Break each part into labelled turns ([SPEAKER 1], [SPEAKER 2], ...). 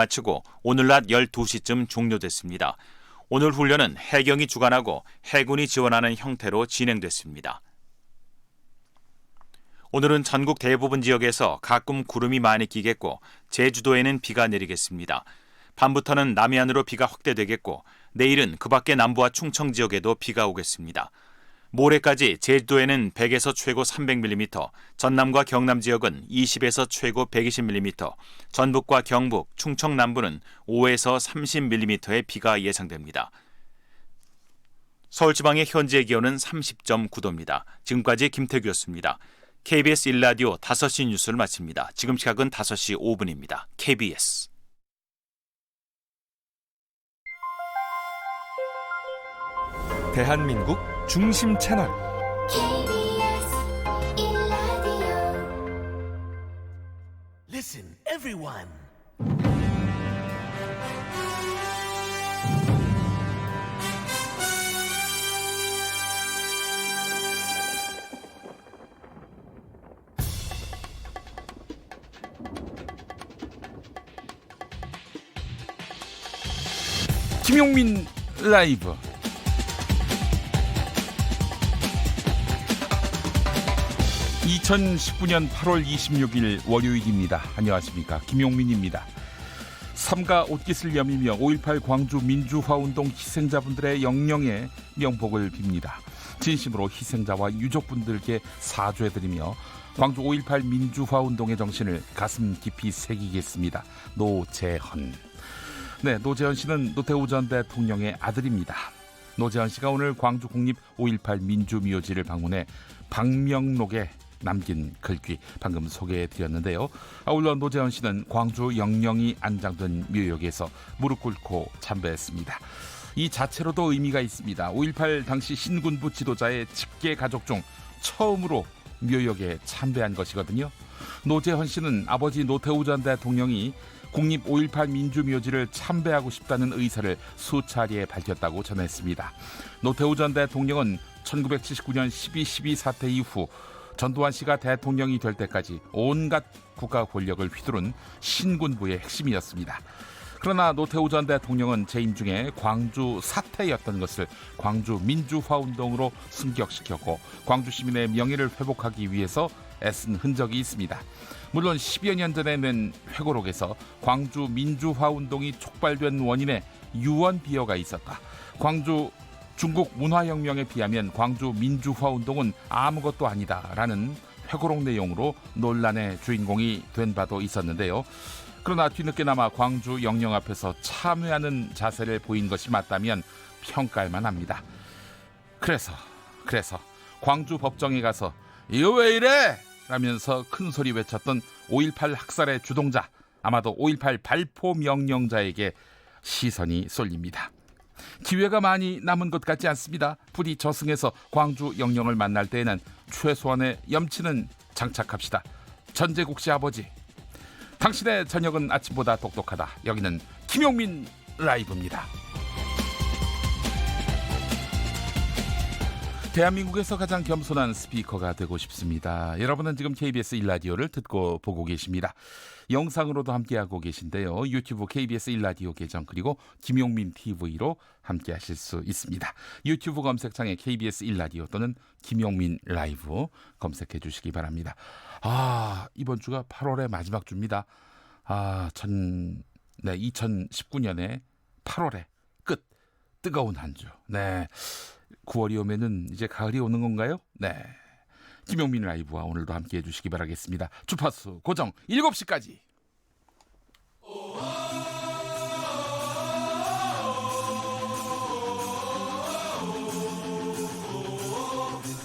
[SPEAKER 1] 마치고 오늘 낮 12시쯤 종료됐습니다. 오늘 훈련은 해경이 주관하고 해군이 지원하는 형태로 진행됐습니다. 오늘은 전국 대부분 지역에서 가끔 구름이 많이 끼겠고 제주도에는 비가 내리겠습니다. 밤부터는 남해안으로 비가 확대되겠고 내일은 그 밖의 남부와 충청 지역에도 비가 오겠습니다. 모레까지 제주도에는 100에서 최고 300mm, 전남과 경남 지역은 20에서 최고 120mm, 전북과 경북, 충청 남부는 5에서 30mm의 비가 예상됩니다. 서울지방의 현재 기온은 30.9도입니다. 지금까지 김태규였습니다. KBS 1라디오 5시 뉴스를 마칩니다. 지금 시각은 5시 5분입니다. KBS
[SPEAKER 2] 대한민국 중심 채널
[SPEAKER 3] KBS 1라디오
[SPEAKER 4] Listen, everyone.
[SPEAKER 5] 김용민 라이브. (2019년 8월 26일) 월요일입니다. 안녕하십니까, 김용민입니다. 삼가 옷깃을 여미며 5.18 광주 민주화운동 희생자분들의 영령에 명복을 빕니다. 진심으로 희생자와 유족분들께 사죄드리며 광주 5.18 민주화운동의 정신을 가슴 깊이 새기겠습니다. 노재헌. 네, 노재헌 씨는 노태우 전 대통령의 아들입니다. 노재헌 씨가 오늘 광주 국립 5.18 민주묘지를 방문해 방명록에 남긴 글귀 방금 소개해드렸는데요. 아울러 노재헌 씨는 광주 영령이 안장된 묘역에서 무릎 꿇고 참배했습니다. 이 자체로도 의미가 있습니다. 5.18 당시 신군부 지도자의 직계 가족 중 처음으로 묘역에 참배한 것이거든요. 노재헌 씨는 아버지 노태우 전 대통령이 국립 5.18 민주묘지를 참배하고 싶다는 의사를 수차례 밝혔다고 전했습니다. 노태우 전 대통령은 1979년 12.12 사태 이후 전두환 씨가 대통령이 될 때까지 온갖 국가 권력을 휘두른 신군부의 핵심이었습니다. 그러나 노태우 전 대통령은 재임 중에 광주 사태였던 것을 광주 민주화운동으로 승격시켰고 광주 시민의 명예를 회복하기 위해서 애쓴 흔적이 있습니다. 물론 10여 년 전에 낸 회고록에서 광주 민주화운동이 촉발된 원인에 유언 비어가 있었다. 광주 중국 문화혁명에 비하면 광주 민주화운동은 아무것도 아니다라는 회고록 내용으로 논란의 주인공이 된 바도 있었는데요. 그러나 뒤늦게나마 광주 영령 앞에서 참회하는 자세를 보인 것이 맞다면 평가할 만합니다. 그래서 광주 법정에 가서 이거 왜 이래? 라면서 큰 소리 외쳤던 5.18 학살의 주동자, 아마도 5.18 발포 명령자에게 시선이 쏠립니다. 기회가 많이 남은 것 같지 않습니다. 부디 저승에서 광주 영령을 만날 때에는 최소한의 염치는 장착합시다. 전제국 씨 아버지, 당신의 저녁은 아침보다 똑똑하다. 여기는 김용민 라이브입니다. 대한민국에서 가장 겸손한 스피커가 되고 싶습니다. 여러분은 지금 KBS 1라디오를 듣고 보고 계십니다. 영상으로도 함께하고 계신데요. 유튜브 KBS 1라디오 계정 그리고 김용민 TV로 함께하실 수 있습니다. 유튜브 검색창에 KBS 1라디오 또는 김용민 라이브 검색해 주시기 바랍니다. 이번 주가 8월의 마지막 주입니다. 2019년의 8월의 끝, 뜨거운 한 주. 네, 9월이 오면은 이제 가을이 오는 건가요? 네, 김용민 라이브와 오늘도 함께해 주시기 바라겠습니다. 주파수 고정 7시까지.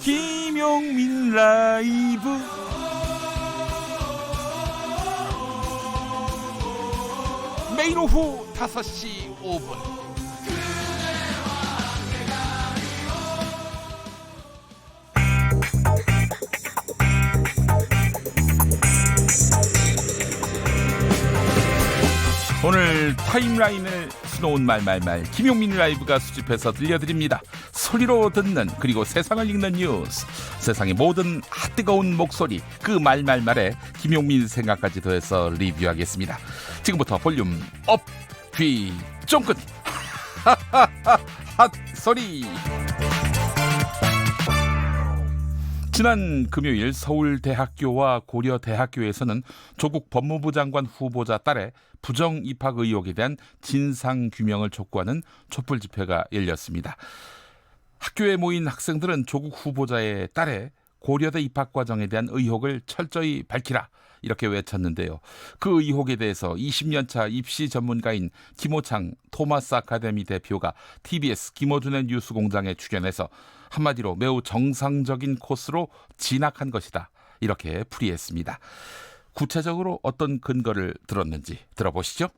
[SPEAKER 5] 김용민 라이브. 매일 오후 5시 5분 오늘 타임라인을 수놓은 말말말 김용민 라이브가 수집해서 들려드립니다. 소리로 듣는 그리고 세상을 읽는 뉴스, 세상의 모든 뜨거운 목소리 그 말말말에 김용민 생각까지 더해서 리뷰하겠습니다. 지금부터 볼륨 업, 귀 쫑긋 핫소리. 지난 금요일 서울대학교와 고려대학교에서는 조국 법무부 장관 후보자 딸의 부정 입학 의혹에 대한 진상 규명을 촉구하는 촛불 집회가 열렸습니다. 학교에 모인 학생들은 조국 후보자의 딸의 고려대 입학 과정에 대한 의혹을 철저히 밝히라 이렇게 외쳤는데요. 그 의혹에 대해서 20년차 입시 전문가인 김호창 토마스 아카데미 대표가 TBS 김어준의 뉴스공장에 출연해서 한마디로 매우 정상적인 코스로 진학한 것이다 이렇게 풀이했습니다. 구체적으로 어떤 근거를 들었는지 들어보시죠.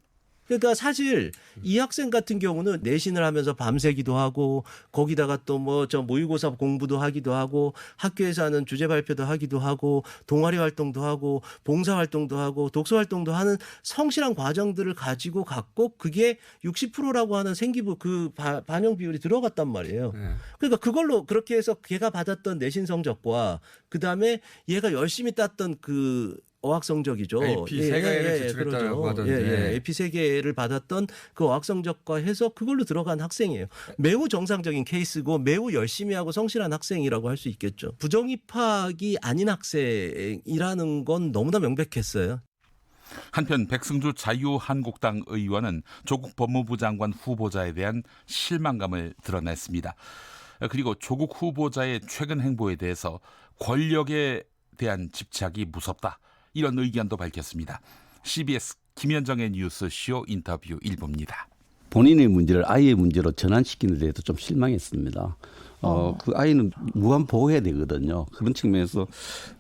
[SPEAKER 2] 그러니까 사실 이 학생 같은 경우는 내신을 하면서 밤새기도 하고 거기다가 또 뭐 저 모의고사 공부도 하기도 하고 학교에서 하는 주제 발표도 하기도 하고 동아리 활동도 하고 봉사 활동도 하고 독서 활동도 하는 성실한 과정들을 가지고 갔고 그게 60%라고 하는 생기부 그 반영 비율이 들어갔단 말이에요. 그러니까 그걸로 그렇게 해서 걔가 받았던 내신 성적과 그다음에 얘가 열심히 땄던 그 어학 성적이죠.
[SPEAKER 4] AP 세 개를 제출했다고 하던데.
[SPEAKER 2] AP 세 개를 받았던 그 어학 성적과 해서 그걸로 들어간 학생이에요. 매우 정상적인 케이스고 매우 열심히 하고 성실한 학생이라고 할 수 있겠죠. 부정 입학이 아닌 학생이라는 건 너무나 명백했어요.
[SPEAKER 5] 한편 백승주 자유한국당 의원은 조국 법무부 장관 후보자에 대한 실망감을 드러냈습니다. 그리고 조국 후보자의 최근 행보에 대해서 권력에 대한 집착이 무섭다. 이런 의견도 밝혔습니다. CBS 김현정의 뉴스쇼 인터뷰 일부입니다.
[SPEAKER 6] 본인의 문제를 아이의 문제로 전환시키는 데에도 좀 실망했습니다. 그 아이는 무한 보호해야 되거든요. 그런 측면에서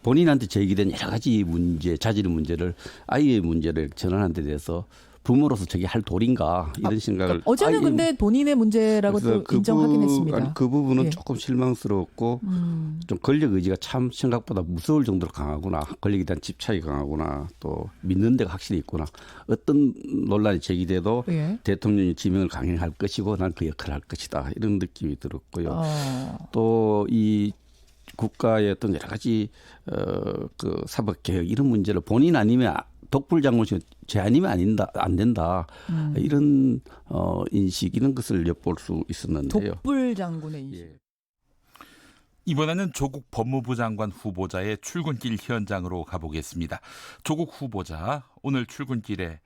[SPEAKER 6] 본인한테 제기된 여러 가지 문제, 자질의 문제를 아이의 문제를 전환하는 데 대해서 부모로서 저게 할 도리인가 이런 생각을.
[SPEAKER 7] 어제는 근데 본인의 문제라고 또 인정하긴 했습니다.
[SPEAKER 6] 아니, 그 부분은
[SPEAKER 7] 예.
[SPEAKER 6] 조금 실망스러웠고 좀 권력 의지가 참 생각보다 무서울 정도로 강하구나. 권력에 대한 집착이 강하구나. 또 믿는 데가 확실히 있구나. 어떤 논란이 제기돼도
[SPEAKER 7] 예.
[SPEAKER 6] 대통령이 지명을 강행할 것이고 난 그 역할을 할 것이다. 이런 느낌이 들었고요. 또 이 국가의 어떤 여러 가지 그 사법개혁 이런 문제를 본인 아니면 독불 장군이 제 아니면 안 된다. 이런 인식 이런 것을 엿볼 수 있었는데요.
[SPEAKER 7] 독불 장군의 인식.
[SPEAKER 6] 예.
[SPEAKER 5] 이번에는 조국 법무부 장관 후보자의 출근길 현장으로 가보겠습니다. 조국 후보자 오늘 출근길에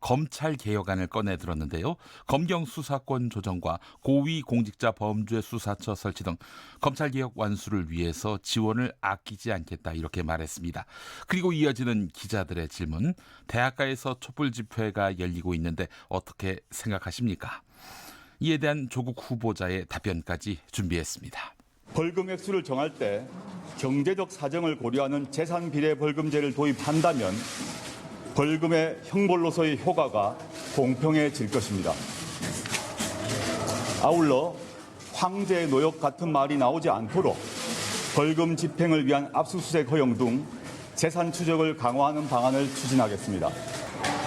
[SPEAKER 5] 검찰 개혁안을 꺼내 들었는데요. 검경 수사권 조정과 고위공직자 범죄수사처 설치 등 검찰 개혁 완수를 위해서 지원을 아끼지 않겠다 이렇게 말했습니다. 그리고 이어지는 기자들의 질문. 대학가에서 촛불 집회가 열리고 있는데 어떻게 생각하십니까? 이에 대한 조국 후보자의 답변까지 준비했습니다.
[SPEAKER 8] 벌금 액수를 정할 때 경제적 사정을 고려하는 재산 비례 벌금제를 도입한다면 벌금의 형벌로서의 효과가 공평해질 것입니다. 아울러 황제의 노역 같은 말이 나오지 않도록 벌금 집행을 위한 압수수색 허용 등 재산 추적을 강화하는 방안을 추진하겠습니다.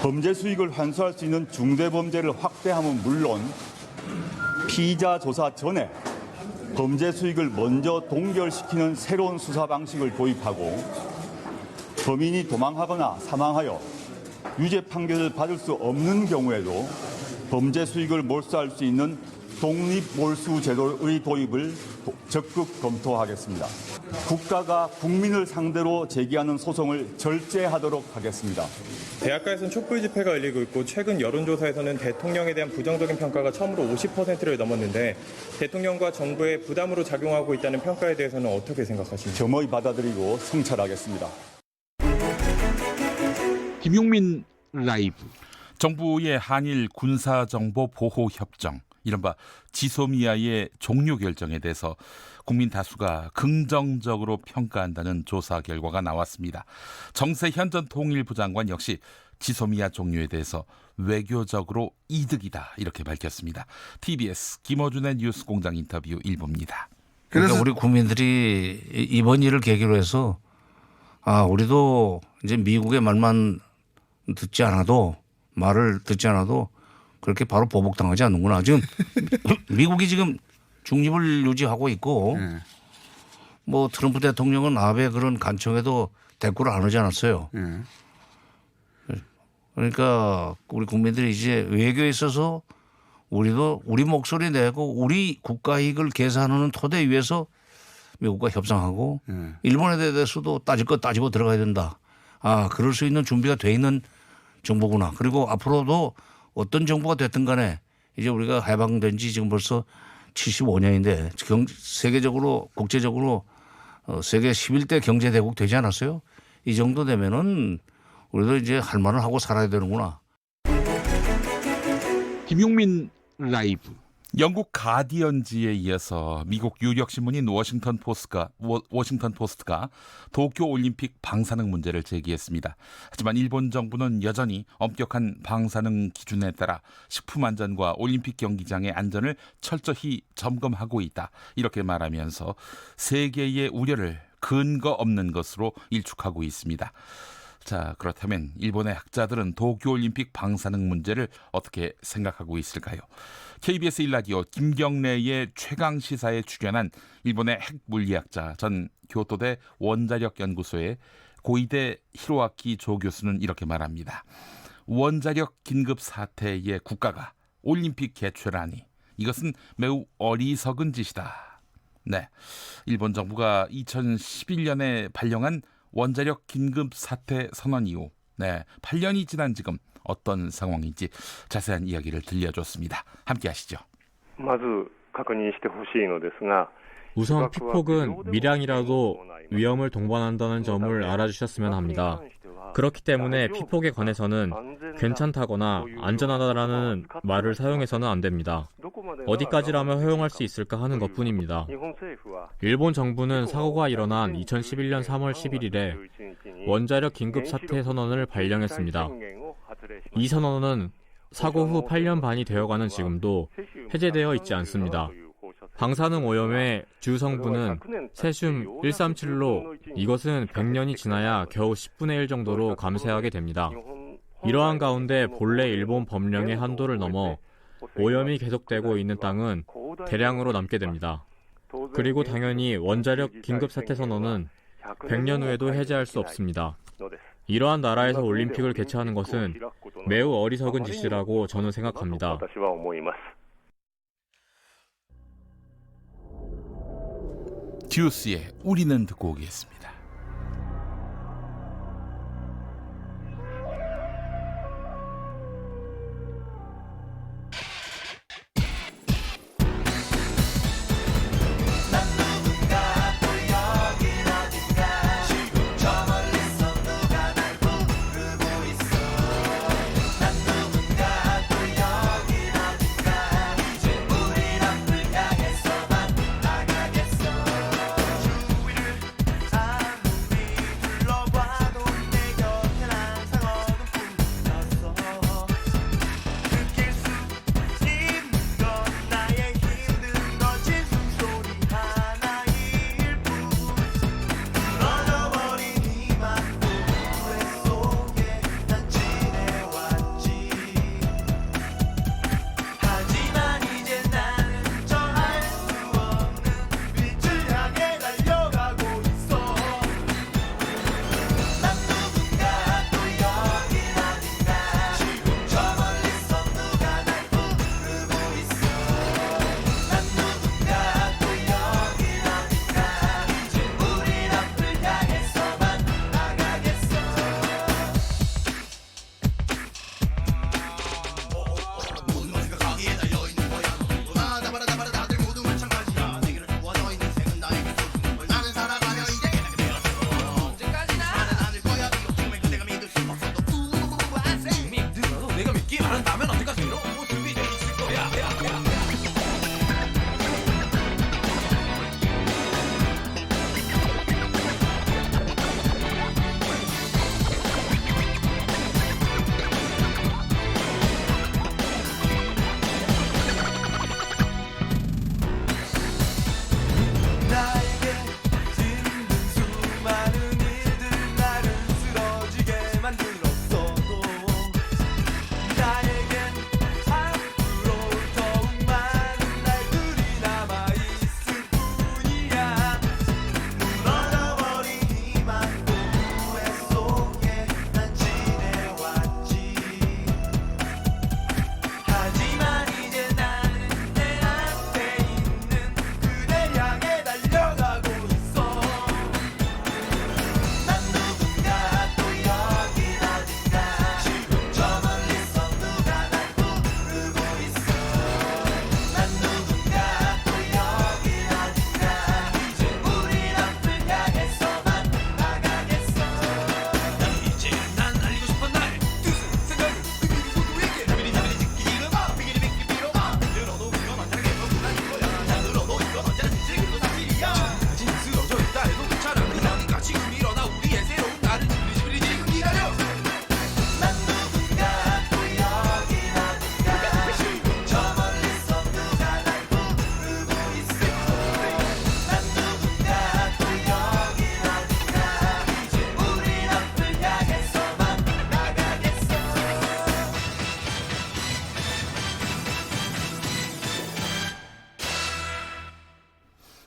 [SPEAKER 8] 범죄 수익을 환수할 수 있는 중대범죄를 확대함은 물론 피의자 조사 전에 범죄 수익을 먼저 동결시키는 새로운 수사 방식을 도입하고 범인이 도망하거나 사망하여 유죄 판결을 받을 수 없는 경우에도 범죄 수익을 몰수할 수 있는 독립몰수 제도의 도입을 적극 검토하겠습니다. 국가가 국민을 상대로 제기하는 소송을 절제하도록 하겠습니다.
[SPEAKER 4] 대학가에서는 촛불 집회가 열리고 있고 최근 여론조사에서는 대통령에 대한 부정적인 평가가 처음으로 50%를 넘었는데 대통령과 정부의 부담으로 작용하고 있다는 평가에 대해서는 어떻게 생각하십니까?
[SPEAKER 8] 겸허히 받아들이고 성찰하겠습니다.
[SPEAKER 5] 김용민 라이브. 정부의 한일 군사정보보호협정 이른바 지소미아의 종료 결정에 대해서 국민 다수가 긍정적으로 평가한다는 조사 결과가 나왔습니다. 정세현 전 통일부 장관 역시 지소미아 종료에 대해서 외교적으로 이득이다 이렇게 밝혔습니다. TBS 김어준의 뉴스공장 인터뷰 일부입니다.
[SPEAKER 9] 그러니까 우리 국민들이 이번 일을 계기로 해서 우리도 이제 미국의 말만 듣지 않아도 말을 듣지 않아도 그렇게 바로 보복당하지 않는구나. 지금 미국이 지금 중립을 유지하고 있고 뭐 트럼프 대통령은 아베 그런 간청에도 대꾸를 안 하지 않았어요. 그러니까 우리 국민들이 이제 외교에 있어서 우리도 우리 목소리 내고 우리 국가 이익을 계산하는 토대 위에서 미국과 협상하고 일본에 대해서도 따질 것 따지고 들어가야 된다. 아, 그럴 수 있는 준비가 돼 있는 정부구나. 그리고 앞으로도 어떤 정부가 됐든 간에 이제 우리가 해방된 지 지금 벌써 75년인데 세계적으로 국제적으로 세계 11대 경제대국 되지 않았어요? 이 정도 되면은 우리도 이제 할 말을 하고 살아야 되는구나.
[SPEAKER 5] 김용민 라이브. 영국 가디언지에 이어서 미국 유력 신문인 워싱턴 포스트가 도쿄 올림픽 방사능 문제를 제기했습니다. 하지만 일본 정부는 여전히 엄격한 방사능 기준에 따라 식품 안전과 올림픽 경기장의 안전을 철저히 점검하고 있다. 이렇게 말하면서 세계의 우려를 근거 없는 것으로 일축하고 있습니다. 자, 그렇다면 일본의 학자들은 도쿄올림픽 방사능 문제를 어떻게 생각하고 있을까요? KBS 1라디오 김경래의 최강시사에 출연한 일본의 핵물리학자 전 교토대 원자력연구소의 고이대 히로아키 조 교수는 이렇게 말합니다. 원자력 긴급 사태의 국가가 올림픽 개최라니 이것은 매우 어리석은 짓이다. 네, 일본 정부가 2011년에 발령한 원자력 긴급 사태 선언 이후 8년이 지난 지금 어떤 상황인지 자세한 이야기를 들려줬습니다. 함께 하시죠.
[SPEAKER 10] 우선 피폭은 밀양이라도 위험을 동반한다는 점을 알아주셨으면 합니다. 그렇기 때문에 피폭에 관해서는 괜찮다거나 안전하다라는 말을 사용해서는 안 됩니다. 어디까지라면 허용할 수 있을까 하는 것뿐입니다. 일본 정부는 사고가 일어난 2011년 3월 11일에 원자력 긴급 사태 선언을 발령했습니다. 이 선언은 사고 후 8년 반이 되어가는 지금도 해제되어 있지 않습니다. 방사능 오염의 주 성분은 세슘 137로 이것은 100년이 지나야 겨우 10분의 1 정도로 감소하게 됩니다. 이러한 가운데 본래 일본 법령의 한도를 넘어 오염이 계속되고 있는 땅은 대량으로 남게 됩니다. 그리고 당연히 원자력 긴급사태 선언은 100년 후에도 해제할 수 없습니다. 이러한 나라에서 올림픽을 개최하는 것은 매우 어리석은 짓이라고 저는 생각합니다.
[SPEAKER 5] 듀스의 우리는 듣고 오겠습니다.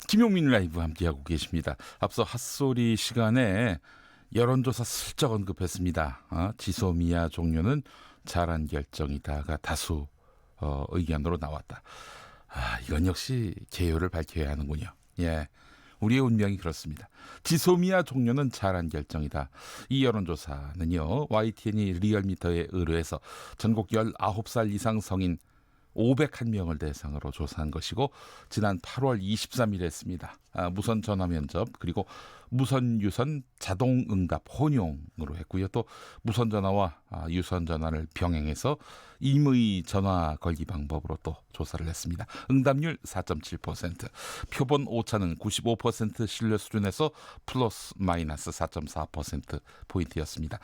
[SPEAKER 5] 김용민 라이브 함께하고 계십니다. 앞서 핫소리 시간에 여론조사 슬쩍 언급했습니다. 지소미아 종료는 잘한 결정이다가 다수 의견으로 나왔다. 이건 역시 개요를 밝혀야 하는군요. 예, 우리의 운명이 그렇습니다. 지소미아 종료는 잘한 결정이다. 이 여론조사는요, YTN이 리얼미터에 의뢰해서 전국 19살 이상 성인 501명을 대상으로 조사한 것이고 지난 8월 23일에 했습니다. 무선 전화 면접 그리고 무선 유선 자동 응답 혼용으로 했고요. 또 무선 전화와 유선 전화를 병행해서 임의 전화 걸기 방법으로 또 조사를 했습니다. 응답률 4.7%, 표본 오차는 95% 신뢰 수준에서 플러스 마이너스 4.4% 포인트였습니다.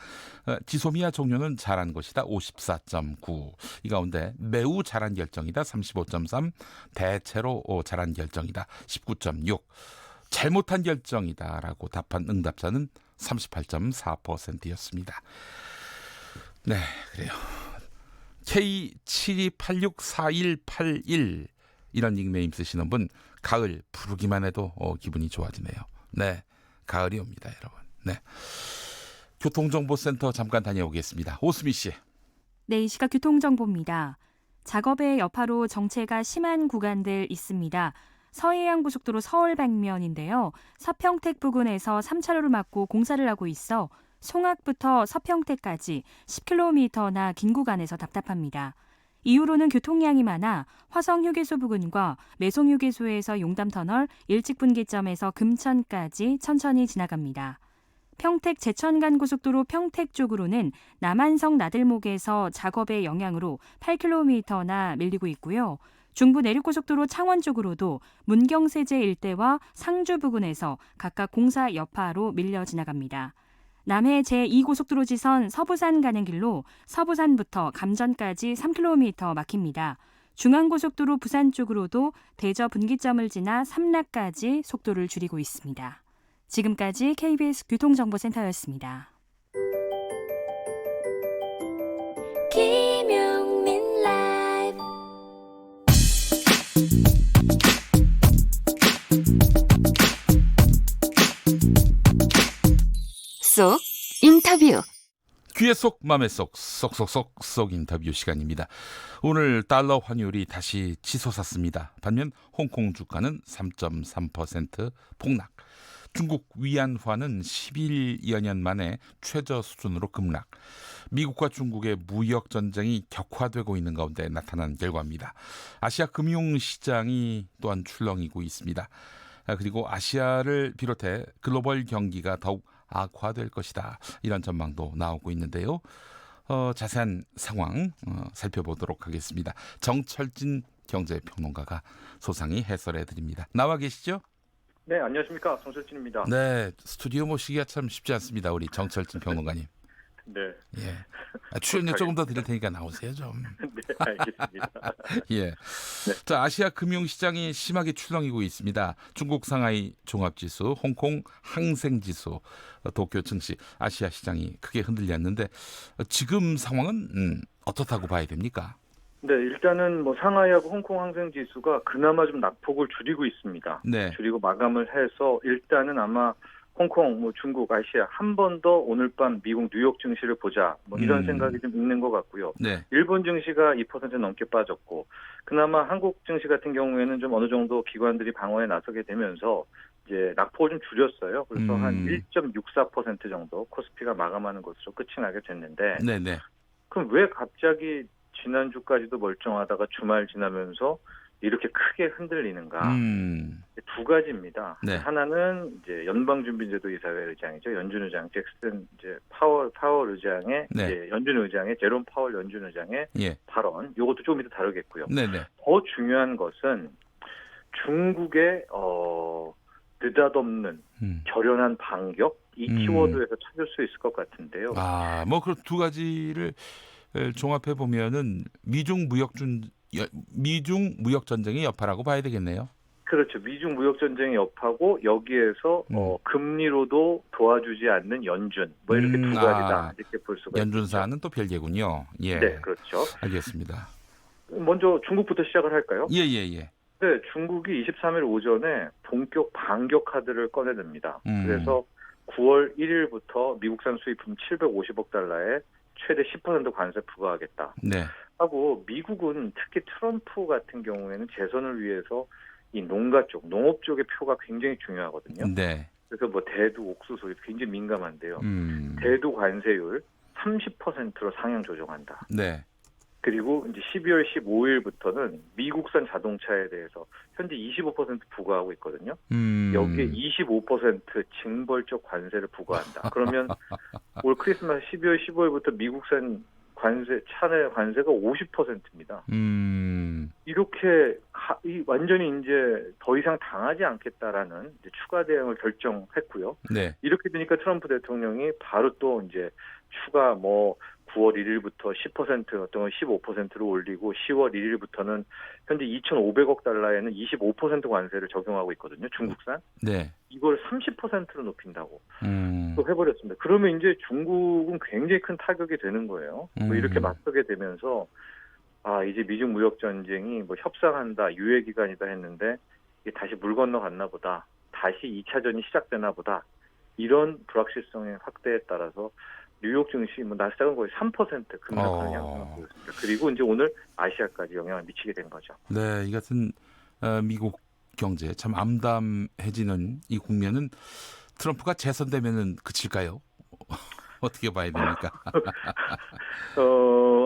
[SPEAKER 5] 지소미아 종료는 잘한 것이다 54.9, 이 가운데 매우 잘한 결정이다 35.3, 대체로 잘한 결정이다 19.6, 잘못한 결정이다라고 답한 응답자는 38.4%였습니다. 네, 그래요. K72864181 이런 닉네임 쓰시는 분, 가을 부르기만 해도 기분이 좋아지네요. 네, 가을이 옵니다, 여러분. 네, 교통정보센터 잠깐 다녀오겠습니다. 오수미 씨.
[SPEAKER 11] 네, 이 시각 교통정보입니다. 작업의 여파로 정체가 심한 구간들 있습니다. 서해안고속도로 서울 방면인데요. 서평택 부근에서 3차로를 막고 공사를 하고 있어 송악부터 서평택까지 10km나 긴 구간에서 답답합니다. 이후로는 교통량이 많아 화성휴게소 부근과 매송휴게소에서 용담터널 일직분기점에서 금천까지 천천히 지나갑니다. 평택 제천간 고속도로 평택 쪽으로는 남한성 나들목에서 작업의 영향으로 8km나 밀리고 있고요. 중부 내륙고속도로 창원 쪽으로도 문경세제 일대와 상주 부근에서 각각 공사 여파로 밀려 지나갑니다. 남해 제2고속도로 지선 서부산 가는 길로 서부산부터 감전까지 3km 막힙니다. 중앙고속도로 부산 쪽으로도 대저 분기점을 지나 삼락까지 속도를 줄이고 있습니다. 지금까지 KBS 교통정보센터였습니다.
[SPEAKER 3] 김용민 라이브
[SPEAKER 12] 쏙 인터뷰.
[SPEAKER 5] 귀에 쏙 맘에 쏙 쏙쏙쏙 인터뷰 시간입니다. 오늘 달러 환율이 다시 치솟았습니다. 반면 홍콩 주가는 3.3% 폭락. 중국 위안화는 11여 년 만에 최저 수준으로 급락. 미국과 중국의 무역 전쟁이 격화되고 있는 가운데 나타난 결과입니다. 아시아 금융시장이 또한 출렁이고 있습니다. 그리고 아시아를 비롯해 글로벌 경기가 더욱 악화될 것이다. 이런 전망도 나오고 있는데요. 자세한 상황 살펴보도록 하겠습니다. 정철진 경제평론가가 소상히 해설해 드립니다. 나와 계시죠?
[SPEAKER 13] 네, 안녕하십니까. 정철진입니다.
[SPEAKER 5] 네, 스튜디오 모시기가 참 쉽지 않습니다. 우리 정철진 평론가님.
[SPEAKER 13] 네.
[SPEAKER 5] 예. 출연료 조금 더 드릴 테니까 나오세요 좀.
[SPEAKER 13] 네, 알겠습니다.
[SPEAKER 5] 예.
[SPEAKER 13] 네.
[SPEAKER 5] 자, 아시아 금융시장이 심하게 출렁이고 있습니다. 중국 상하이 종합지수, 홍콩 항생지수, 도쿄 증시, 아시아 시장이 크게 흔들렸는데 지금 상황은 어떻다고 봐야 됩니까?
[SPEAKER 13] 네, 일단은 뭐 상하이하고 홍콩 항생 지수가 그나마 좀 낙폭을 줄이고 있습니다.
[SPEAKER 5] 네.
[SPEAKER 13] 줄이고 마감을 해서 일단은 아마 홍콩, 뭐 중국, 아시아 한 번 더 오늘 밤 미국 뉴욕 증시를 보자. 뭐 이런 생각이 좀 있는 것 같고요.
[SPEAKER 5] 네.
[SPEAKER 13] 일본 증시가 2% 넘게 빠졌고, 그나마 한국 증시 같은 경우에는 좀 어느 정도 기관들이 방어에 나서게 되면서 이제 낙폭을 좀 줄였어요. 그래서 한 1.64% 정도 코스피가 마감하는 것으로 끝이 나게 됐는데,
[SPEAKER 5] 네네.
[SPEAKER 13] 그럼 왜 갑자기 지난주까지도 멀쩡하다가 주말 지나면서 이렇게 크게 흔들리는가? 두 가지입니다.
[SPEAKER 5] 네.
[SPEAKER 13] 하나는 이제 연방준비제도 이사회 의장이죠. 연준 의장 잭슨 이제 파월 의장의
[SPEAKER 5] 네.
[SPEAKER 13] 이제 연준 의장의 제롬 파월 연준 의장의
[SPEAKER 5] 예.
[SPEAKER 13] 발언. 이것도 조금 이따 다루겠고요.
[SPEAKER 5] 네네.
[SPEAKER 13] 더 중요한 것은 중국의 느닷없는 결연한 반격 이 키워드에서 찾을 수 있을 것 같은데요.
[SPEAKER 5] 뭐 그 두 가지를 종합해 보면은 미중 무역 전쟁의 여파라고 봐야 되겠네요.
[SPEAKER 13] 그렇죠. 미중 무역 전쟁의 여파고 여기에서 금리로도 도와주지 않는 연준 뭐 이렇게 두 가지다 이렇게 볼 수가 있습니다.
[SPEAKER 5] 연준사는 또 별개군요. 예.
[SPEAKER 13] 네, 그렇죠.
[SPEAKER 5] 알겠습니다.
[SPEAKER 13] 먼저 중국부터 시작을 할까요?
[SPEAKER 5] 예.
[SPEAKER 13] 네, 중국이 23일 오전에 본격 반격 카드를 꺼내듭니다. 그래서 9월 1일부터 미국산 수입품 750억 달러에 최대 10% 관세 부과하겠다.
[SPEAKER 5] 네.
[SPEAKER 13] 하고 미국은 특히 트럼프 같은 경우에는 재선을 위해서 이 농가 쪽, 농업 쪽의 표가 굉장히 중요하거든요.
[SPEAKER 5] 네.
[SPEAKER 13] 그래서 뭐 대두, 옥수수 굉장히 민감한데요. 대두 관세율 30%로 상향 조정한다.
[SPEAKER 5] 네.
[SPEAKER 13] 그리고 이제 12월 15일부터는 미국산 자동차에 대해서 현재 25% 부과하고 있거든요. 여기에 25% 징벌적 관세를 부과한다. 그러면 올 크리스마스 12월 15일부터 미국산 차내 관세가 50%입니다. 이렇게 완전히 이제 더 이상 당하지 않겠다라는 이제 추가 대응을 결정했고요.
[SPEAKER 5] 네.
[SPEAKER 13] 이렇게 되니까 트럼프 대통령이 바로 또 이제 추가 9월 1일부터 10% 어떤 건 15%로 올리고 10월 1일부터는 현재 2,500억 달러에는 25% 관세를 적용하고 있거든요. 중국산.
[SPEAKER 5] 네.
[SPEAKER 13] 이걸 30%로 높인다고 또 해버렸습니다. 그러면 이제 중국은 굉장히 큰 타격이 되는 거예요. 이렇게 맞서게 되면서 이제 미중 무역 전쟁이 협상한다, 유예 기간이다 했는데 이게 다시 물 건너갔나 보다. 다시 2차전이 시작되나 보다. 이런 불확실성의 확대에 따라서 뉴욕 증시 나스닥은 거의 3% 급락하는 양상을 보였습니다. 그리고 이제 오늘 아시아까지 영향을 미치게 된 거죠.
[SPEAKER 5] 네, 이 같은 미국 경제 참 암담해지는 이 국면은 트럼프가 재선되면은 그칠까요? 어떻게 봐야 됩니까?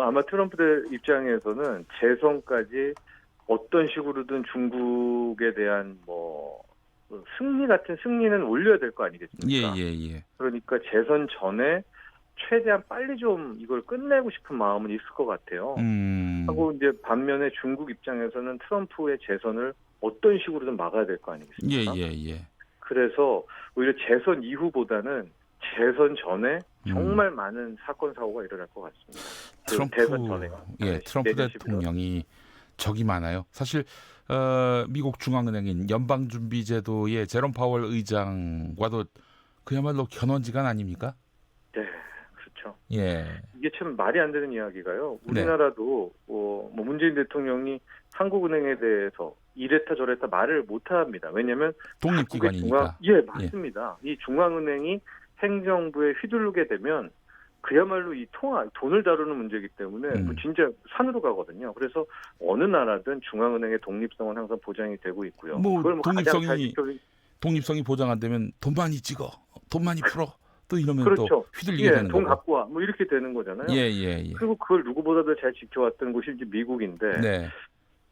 [SPEAKER 13] 아마 트럼프 입장에서는 재선까지 어떤 식으로든 중국에 대한 승리 같은 승리는 올려야 될 거 아니겠습니까?
[SPEAKER 5] 예.
[SPEAKER 13] 그러니까 재선 전에 최대한 빨리 좀 이걸 끝내고 싶은 마음은 있을 것 같아요. 하고 이제 반면에 중국 입장에서는 트럼프의 재선을 어떤 식으로든 막아야 될 거 아니겠습니까?
[SPEAKER 5] 예.
[SPEAKER 13] 그래서 오히려 재선 이후보다는 재선 전에 정말 많은 사건 사고가 일어날 것 같습니다. 대선 전에요.
[SPEAKER 5] 예, 트럼프 대통령이 적이 많아요. 사실 미국 중앙은행인 연방준비제도의 제롬 파월 의장과도 그야말로 견원지간 아닙니까?
[SPEAKER 13] 네, 그렇죠.
[SPEAKER 5] 예.
[SPEAKER 13] 이게 참 말이 안 되는 이야기가요. 우리나라도 문재인 대통령이 한국은행에 대해서 이랬다 저랬다 말을 못 합니다. 왜냐하면
[SPEAKER 5] 독립기관이니까.
[SPEAKER 13] 예, 맞습니다. 이 중앙은행이 행정부에 휘둘르게 되면 그야말로 이 돈을 다루는 문제이기 때문에 진짜 산으로 가거든요. 그래서 어느 나라든 중앙은행의 독립성은 항상 보장이 되고 있고요. 그걸
[SPEAKER 5] 독립성이 보장 안 되면 돈 많이 찍어, 돈 많이 풀어. 또 이러면
[SPEAKER 13] 그렇죠.
[SPEAKER 5] 또 휘둘리게 되는 거고.
[SPEAKER 13] 돈 갖고 와. 이렇게 되는 거잖아요.
[SPEAKER 5] 예.
[SPEAKER 13] 그리고 그걸 누구보다도 잘 지켜왔던 곳이 이제 미국인데
[SPEAKER 5] 네.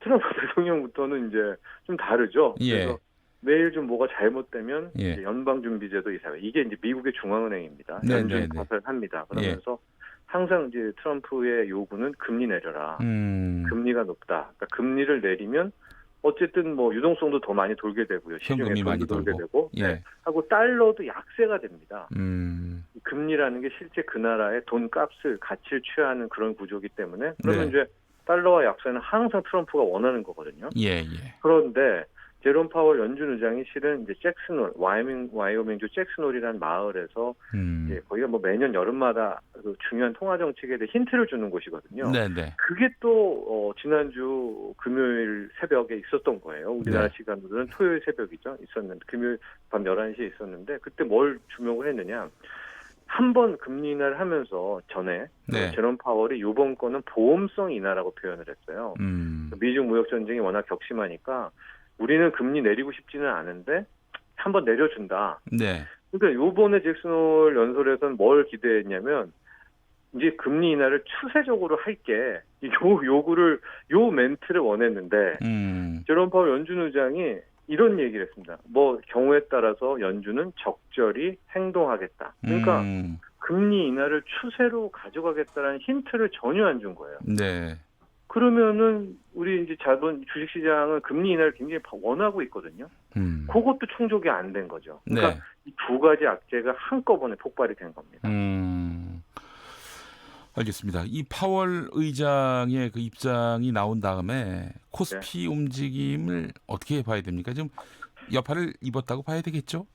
[SPEAKER 13] 트럼프 대통령부터는 이제 좀 다르죠.
[SPEAKER 5] 예.
[SPEAKER 13] 그래서 매일 좀 뭐가 잘못되면 이제 연방준비제도 이사회. 이게 이제 미국의 중앙은행입니다. 연준 탓을 합니다. 그러면서 항상 이제 트럼프의 요구는 금리 내려라. 금리가 높다. 그러니까 금리를 내리면 어쨌든 유동성도 더 많이 돌게 되고요. 시중에 돈도 돌게 되고 하고 달러도 약세가 됩니다. 금리라는 게 실제 그 나라의 돈 값을 가치를 취하는 그런 구조이기 때문에 그러면 이제 달러와 약세는 항상 트럼프가 원하는 거거든요. 그런데 제롬 파월 연준 의장이 실은 이제 잭슨홀, 와이오밍주 잭슨홀이라는 마을에서 이제 거기가 매년 여름마다 그 중요한 통화 정책에 대해 힌트를 주는 곳이거든요. 그게 또 지난주 금요일 새벽에 있었던 거예요. 우리나라 시간으로는 토요일 새벽이죠. 있었는데 금요일 밤 11시에 있었는데 그때 뭘 주목을 했느냐? 한 번 금리 인하를 하면서 전에 제롬 파월이 이번 건은 보험성 인하라고 표현을 했어요. 미중 무역 전쟁이 워낙 격심하니까 우리는 금리 내리고 싶지는 않은데 한번 내려준다. 그러니까 이번에 잭슨홀 연설에서는 뭘 기대했냐면 이제 금리 인하를 추세적으로 할게 요 멘트를 원했는데 제롬 파월 연준 의장이 이런 얘기를 했습니다. 경우에 따라서 연준은 적절히 행동하겠다. 그러니까 금리 인하를 추세로 가져가겠다라는 힌트를 전혀 안 준 거예요. 그러면은 우리 이제 주식시장은 금리 인하를 굉장히 원하고 있거든요. 그것도 충족이 안 된 거죠. 그러니까 이 두 가지 악재가 한꺼번에 폭발이 된 겁니다.
[SPEAKER 5] 알겠습니다. 이 파월 의장의 그 입장이 나온 다음에 코스피 움직임을 어떻게 봐야 됩니까? 지금 여파를 입었다고 봐야 되겠죠?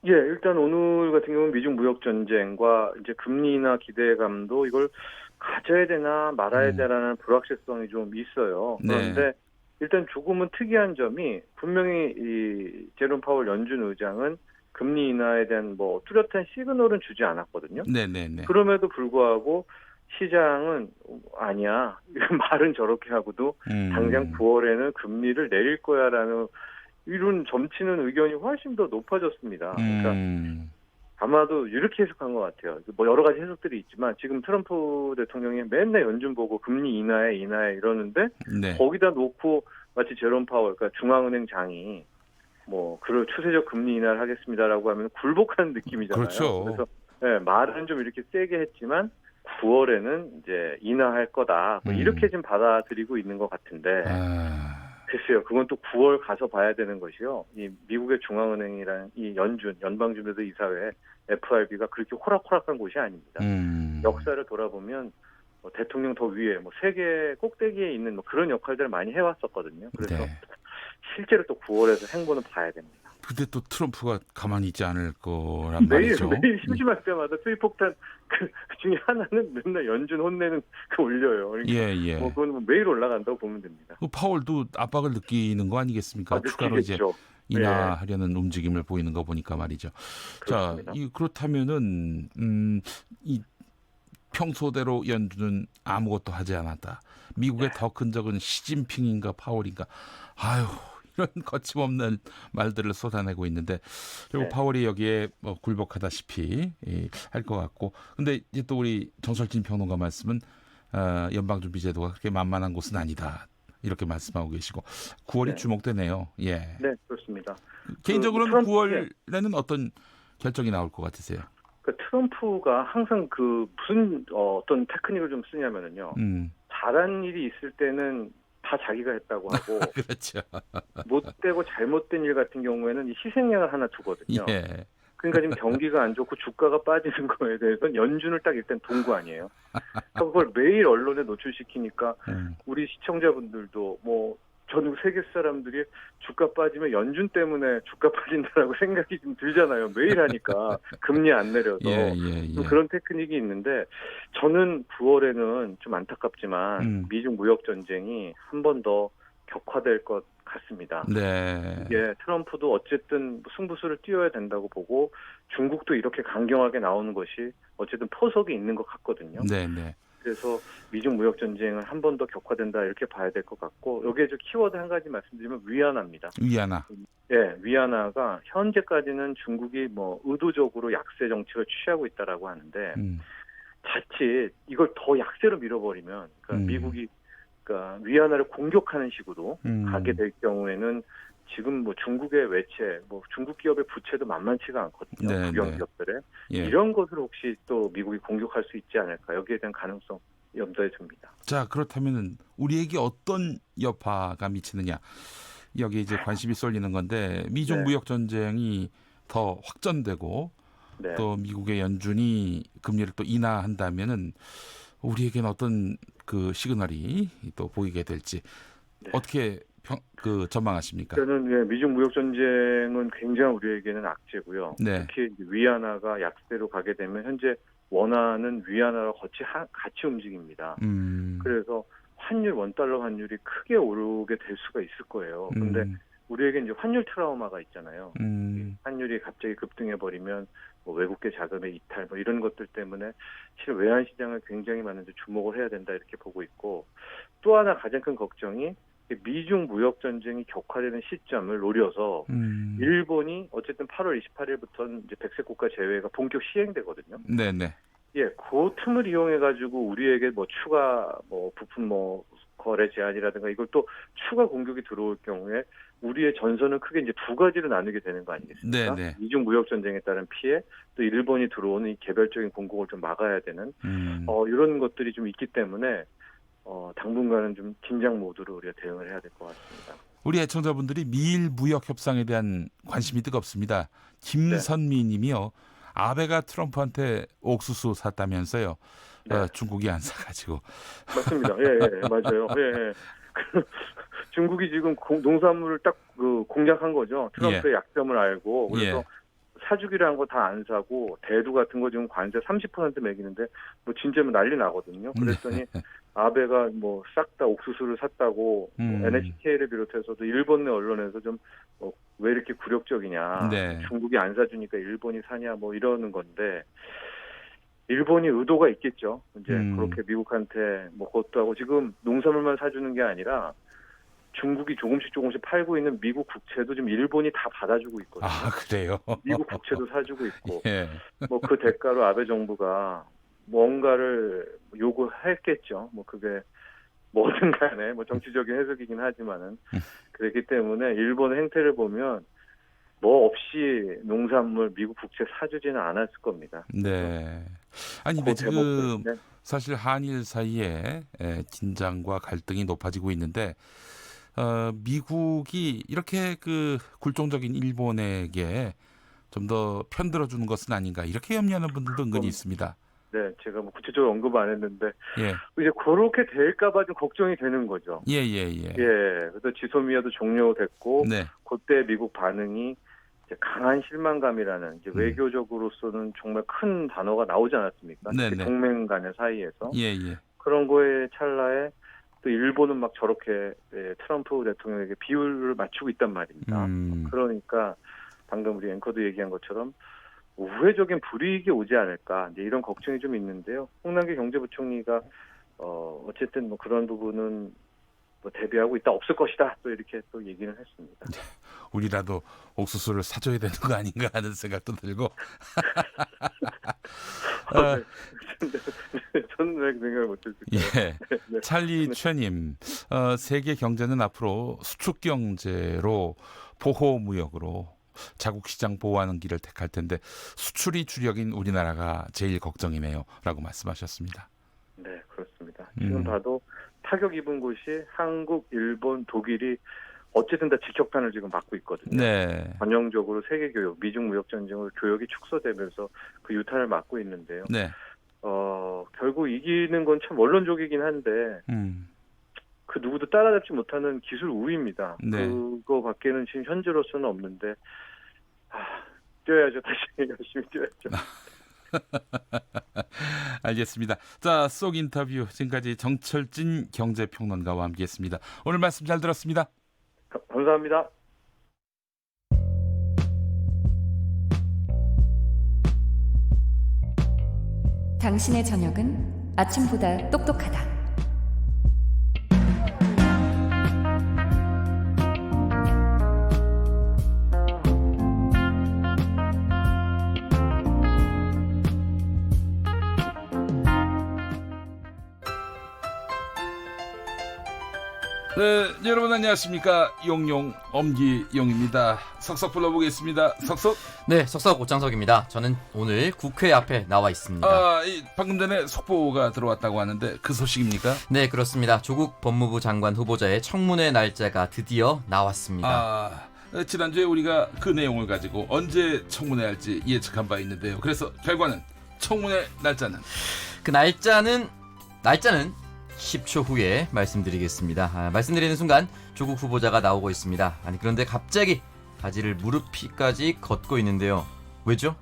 [SPEAKER 13] 예, 일단 오늘 같은 경우는 미중 무역 전쟁과 이제 금리 인하 기대감도 이걸 가져야 되나 말아야 되나는 불확실성이 좀 있어요. 그런데 일단 조금은 특이한 점이 분명히 이 제롬 파월 연준 의장은 금리 인하에 대한 뭐 뚜렷한 시그널은 주지 않았거든요.
[SPEAKER 5] 네네네.
[SPEAKER 13] 그럼에도 불구하고 시장은 아니야. 말은 저렇게 하고도 당장 9월에는 금리를 내릴 거야라는 이런 점치는 의견이 훨씬 더 높아졌습니다. 그러니까 아마도 이렇게 해석한 것 같아요. 뭐 여러 가지 해석들이 있지만 지금 트럼프 대통령이 맨날 연준 보고 금리 인하해 이러는데
[SPEAKER 5] 네.
[SPEAKER 13] 거기다 놓고 마치 제롬 파월, 그러니까 중앙은행장이 뭐 그럴 추세적 금리 인하를 하겠습니다라고 하면 굴복하는 느낌이잖아요.
[SPEAKER 5] 그렇죠.
[SPEAKER 13] 그래서 네, 말은 좀 이렇게 세게 했지만 9월에는 이제 인하할 거다. 뭐 이렇게 지금 받아들이고 있는 것 같은데. 글쎄요, 그건 또 9월 가서 봐야 되는 것이요. 이 미국의 중앙은행이랑 이 연방준비제도이사회 FRB가 그렇게 호락호락한 곳이 아닙니다. 역사를 돌아보면 뭐 대통령 더 위에 뭐 세계 꼭대기에 있는 뭐 그런 역할들을 많이 해왔었거든요. 그래서
[SPEAKER 5] 네.
[SPEAKER 13] 실제로 또 9월에서 행보는 봐야 됩니다.
[SPEAKER 5] 근데 또 트럼프가 가만히 있지 않을 거란
[SPEAKER 13] 매일
[SPEAKER 5] 말이죠.
[SPEAKER 13] 심심할 때마다 수입폭탄 그 중에 하나는 맨날 연준 혼내는 그 올려요. 그러니까
[SPEAKER 5] 예.
[SPEAKER 13] 뭐 그건 뭐 매일 올라간다고 보면 됩니다.
[SPEAKER 5] 그 파월도 압박을 느끼는 거 아니겠습니까? 추가로 이제
[SPEAKER 13] 느끼겠죠.
[SPEAKER 5] 인하하려는 움직임을 보이는 거 보니까 말이죠.
[SPEAKER 13] 그렇습니다.
[SPEAKER 5] 자, 그렇다면은 이 평소대로 연준은 아무것도 하지 않았다. 미국의 더 큰 적은 시진핑인가 파월인가. 아유. 이런 거침없는 말들을 쏟아내고 있는데 결국 파월이 여기에 뭐 굴복하다시피 할 것 같고 근데 이제 또 우리 정철진 평론가 말씀은 연방준비제도가 그렇게 만만한 곳은 아니다 이렇게 말씀하고 계시고 9월이 주목되네요. 예.
[SPEAKER 13] 네, 그렇습니다.
[SPEAKER 5] 개인적으로는 9월에는 어떤 결정이 나올 것 같으세요?
[SPEAKER 13] 트럼프가 항상 무슨 어떤 테크닉을 좀 쓰냐면은요. 잘한 일이 있을 때는 다 자기가 했다고 하고
[SPEAKER 5] 그렇죠.
[SPEAKER 13] 못되고 잘못된 일 같은 경우에는 희생양을 하나 두거든요.
[SPEAKER 5] 예.
[SPEAKER 13] 그러니까 지금 경기가 안 좋고 주가가 빠지는 거에 대해서는 연준을 딱 일단 동구 아니에요. 그걸 매일 언론에 노출시키니까 우리 시청자분들도 뭐 전국 세계 사람들이 주가 빠지면 연준 때문에 주가 빠진다라고 생각이 좀 들잖아요. 매일 하니까 금리 안 내려서 좀 그런 테크닉이 있는데 저는 9월에는 좀 안타깝지만 미중 무역 전쟁이 한 번 더 격화될 것 같습니다.
[SPEAKER 5] 네.
[SPEAKER 13] 예, 트럼프도 어쨌든 승부수를 띄워야 된다고 보고 중국도 이렇게 강경하게 나오는 것이 어쨌든 포석이 있는 것 같거든요.
[SPEAKER 5] 네.
[SPEAKER 13] 그래서 미중 무역 전쟁은 한 번 더 격화된다 이렇게 봐야 될 것 같고 여기에 저 키워드 한 가지 말씀드리면 위안화입니다.
[SPEAKER 5] 위안화.
[SPEAKER 13] 예, 위안화가 현재까지는 중국이 뭐 의도적으로 약세 정책을 취하고 있다라고 하는데 자칫 이걸 더 약세로 밀어버리면 그러니까 미국이 그러니까 위안화를 공격하는 식으로 가게 될 경우에는 지금 뭐 중국의 외채, 뭐 중국 기업의 부채도 만만치가 않거든요.
[SPEAKER 5] 네,
[SPEAKER 13] 국영
[SPEAKER 5] 네.
[SPEAKER 13] 기업들의
[SPEAKER 5] 예.
[SPEAKER 13] 이런 것을 혹시 또 미국이 공격할 수 있지 않을까 여기에 대한 가능성 염두에 둡니다.
[SPEAKER 5] 자, 그렇다면은 우리에게 어떤 여파가 미치느냐 여기 이제 관심이 쏠리는 건데 미중
[SPEAKER 13] 네.
[SPEAKER 5] 무역 전쟁이 더 확전되고
[SPEAKER 13] 네.
[SPEAKER 5] 또 미국의 연준이 금리를 또 인하한다면은 우리에게는 어떤 그 시그널이 또 보이게 될지 어떻게 전망하십니까?
[SPEAKER 13] 저는 미중 무역 전쟁은 굉장히 우리에게는 악재고요.
[SPEAKER 5] 네.
[SPEAKER 13] 특히 위안화가 약세로 가게 되면 현재 원화는 위안화와 같이 움직입니다. 그래서 환율 원달러 환율이 크게 오르게 될 수가 있을 거예요. 그런데 우리에게 이제 환율 트라우마가 있잖아요. 환율이 갑자기 급등해 버리면 뭐 외국계 자금의 이탈 뭐 이런 것들 때문에 실은 외환 시장을 굉장히 많은 주목을 해야 된다 이렇게 보고 있고 또 하나 가장 큰 걱정이 미중 무역 전쟁이 격화되는 시점을 노려서 일본이 어쨌든 8월 28일부터 이제 백색 국가 제외가 본격 시행되거든요.
[SPEAKER 5] 네네.
[SPEAKER 13] 예, 그 틈을 이용해 가지고 우리에게 뭐 추가 뭐 부품 뭐 거래 제한이라든가 이걸 또 추가 공격이 들어올 경우에 우리의 전선은 크게 이제 두 가지로 나누게 되는 거 아니겠습니까?
[SPEAKER 5] 네네.
[SPEAKER 13] 미중 무역 전쟁에 따른 피해, 또 일본이 들어오는 이 개별적인 공격을 좀 막아야 되는 이런 것들이 좀 있기 때문에 당분간은 좀 긴장 모드로 우리가 대응을 해야 될 것 같습니다.
[SPEAKER 5] 우리 애청자분들이 미일 무역 협상에 대한 관심이 뜨겁습니다. 김선미 님이요. 아베가 트럼프한테 옥수수 샀다면서요.
[SPEAKER 13] 네.
[SPEAKER 5] 중국이 안 사가지고.
[SPEAKER 13] 맞습니다. 예, 맞아요. 예. 중국이 지금 농산물을 딱 공략한 거죠. 트럼프의 약점을 알고. 그래서 사주기로 한 거 다 안 사고 대두 같은 거 지금 관세 30% 매기는데 뭐 진짜면 난리 나거든요. 그랬더니 아베가 뭐 싹 다 옥수수를 샀다고 NHK를 비롯해서도 일본 내 언론에서 좀 왜 이렇게 굴욕적이냐.
[SPEAKER 5] 네.
[SPEAKER 13] 중국이 안 사주니까 일본이 사냐 뭐 이러는 건데 일본이 의도가 있겠죠. 이제 그렇게 미국한테 뭐 그것도 하고 지금 농산물만 사주는 게 아니라 중국이 조금씩 팔고 있는 미국 국채도 지금 일본이 다 받아주고 있거든요.
[SPEAKER 5] 아, 그래요?
[SPEAKER 13] 미국 국채도 사주고 있고
[SPEAKER 5] 예.
[SPEAKER 13] 뭐 그 대가로 아베 정부가 뭔가를 요구했겠죠. 뭐 그게 뭐든 간에 뭐 정치적인 해석이긴 하지만은 그렇기 때문에 일본의 행태를 보면 뭐 없이 농산물 미국 국채 사주지는 않았을 겁니다.
[SPEAKER 5] 네. 아니 근데 지금 사실 한일 사이에 긴장과 갈등이 높아지고 있는데 미국이 이렇게 그 굴종적인 일본에게 좀 더 편들어주는 것은 아닌가 이렇게 염려하는 분들도 은근히 있습니다.
[SPEAKER 13] 네, 제가 뭐 구체적으로 언급 안 했는데
[SPEAKER 5] 예.
[SPEAKER 13] 이제 그렇게 될까봐 좀 걱정이 되는 거죠.
[SPEAKER 5] 예.
[SPEAKER 13] 그래서 지소미아도 종료됐고
[SPEAKER 5] 네.
[SPEAKER 13] 그때 미국 반응이 이제 강한 실망감이라는 이제 외교적으로서는 정말 큰 단어가 나오지 않았습니까?
[SPEAKER 5] 네네.
[SPEAKER 13] 동맹 간의 사이에서
[SPEAKER 5] 예.
[SPEAKER 13] 그런 거에 찰나에 또 일본은 막 저렇게 트럼프 대통령에게 비율을 맞추고 있단 말입니다. 그러니까 방금 우리 앵커도 얘기한 것처럼 우회적인 불이익이 오지 않을까 이제 이런 걱정이 좀 있는데요. 홍남기 경제부총리가 어쨌든 뭐 그런 부분은 뭐 대비하고 있다 없을 것이다 또 이렇게 또 얘기는 했습니다.
[SPEAKER 5] 우리라도 옥수수를 사줘야 되는 거 아닌가 하는 생각도 들고.
[SPEAKER 13] 저는 왜 생각을 못했을까요?
[SPEAKER 5] 예.
[SPEAKER 13] 네.
[SPEAKER 5] 찰리 최님, 세계 경제는 앞으로 수축 경제로 보호 무역으로 자국 시장 보호하는 길을 택할 텐데 수출이 주력인 우리나라가 제일 걱정이네요라고 말씀하셨습니다.
[SPEAKER 13] 네, 그렇습니다. 지금 봐도 타격 입은 곳이 한국, 일본, 독일이 어쨌든 다 직격탄을 지금 맞고 있거든요.
[SPEAKER 5] 네.
[SPEAKER 13] 전형적으로 세계 교역, 미중 무역 전쟁으로 교역이 축소되면서 그 유탄을 맞고 있는데요.
[SPEAKER 5] 네.
[SPEAKER 13] 결국 이기는 건 참 원론적이긴 한데 그 누구도 따라잡지 못하는 기술 우위입니다.
[SPEAKER 5] 네.
[SPEAKER 13] 그거밖에는 지금 현재로서는 없는데 뛰어야죠. 다시 열심히 뛰어야죠.
[SPEAKER 5] 알겠습니다. 자, 속 인터뷰 지금까지 정철진 경제평론가와 함께했습니다. 오늘 말씀 잘 들었습니다.
[SPEAKER 13] 감사합니다.
[SPEAKER 12] 당신의 저녁은 아침보다 똑똑하다.
[SPEAKER 5] 네, 여러분 안녕하십니까? 용용 엄기용입니다. 석석 불러보겠습니다. 석석.
[SPEAKER 14] 네, 석석 오창석입니다. 저는 오늘 국회 앞에 나와 있습니다.
[SPEAKER 5] 방금 전에 속보가 들어왔다고 하는데 그 소식입니까?
[SPEAKER 14] 네, 그렇습니다. 조국 법무부 장관 후보자의 청문회 날짜가 드디어 나왔습니다.
[SPEAKER 5] 지난주에 우리가 그 내용을 가지고 언제 청문회할지 예측한 바 있는데요. 그래서 결과는 청문회 날짜는?
[SPEAKER 14] 그 날짜는 10초 후에 말씀드리겠습니다. 말씀드리는 순간 조국 후보자가 나오고 있습니다. 아니 그런데 갑자기 바지를 무릎피까지 걷고 있는데요. 왜죠?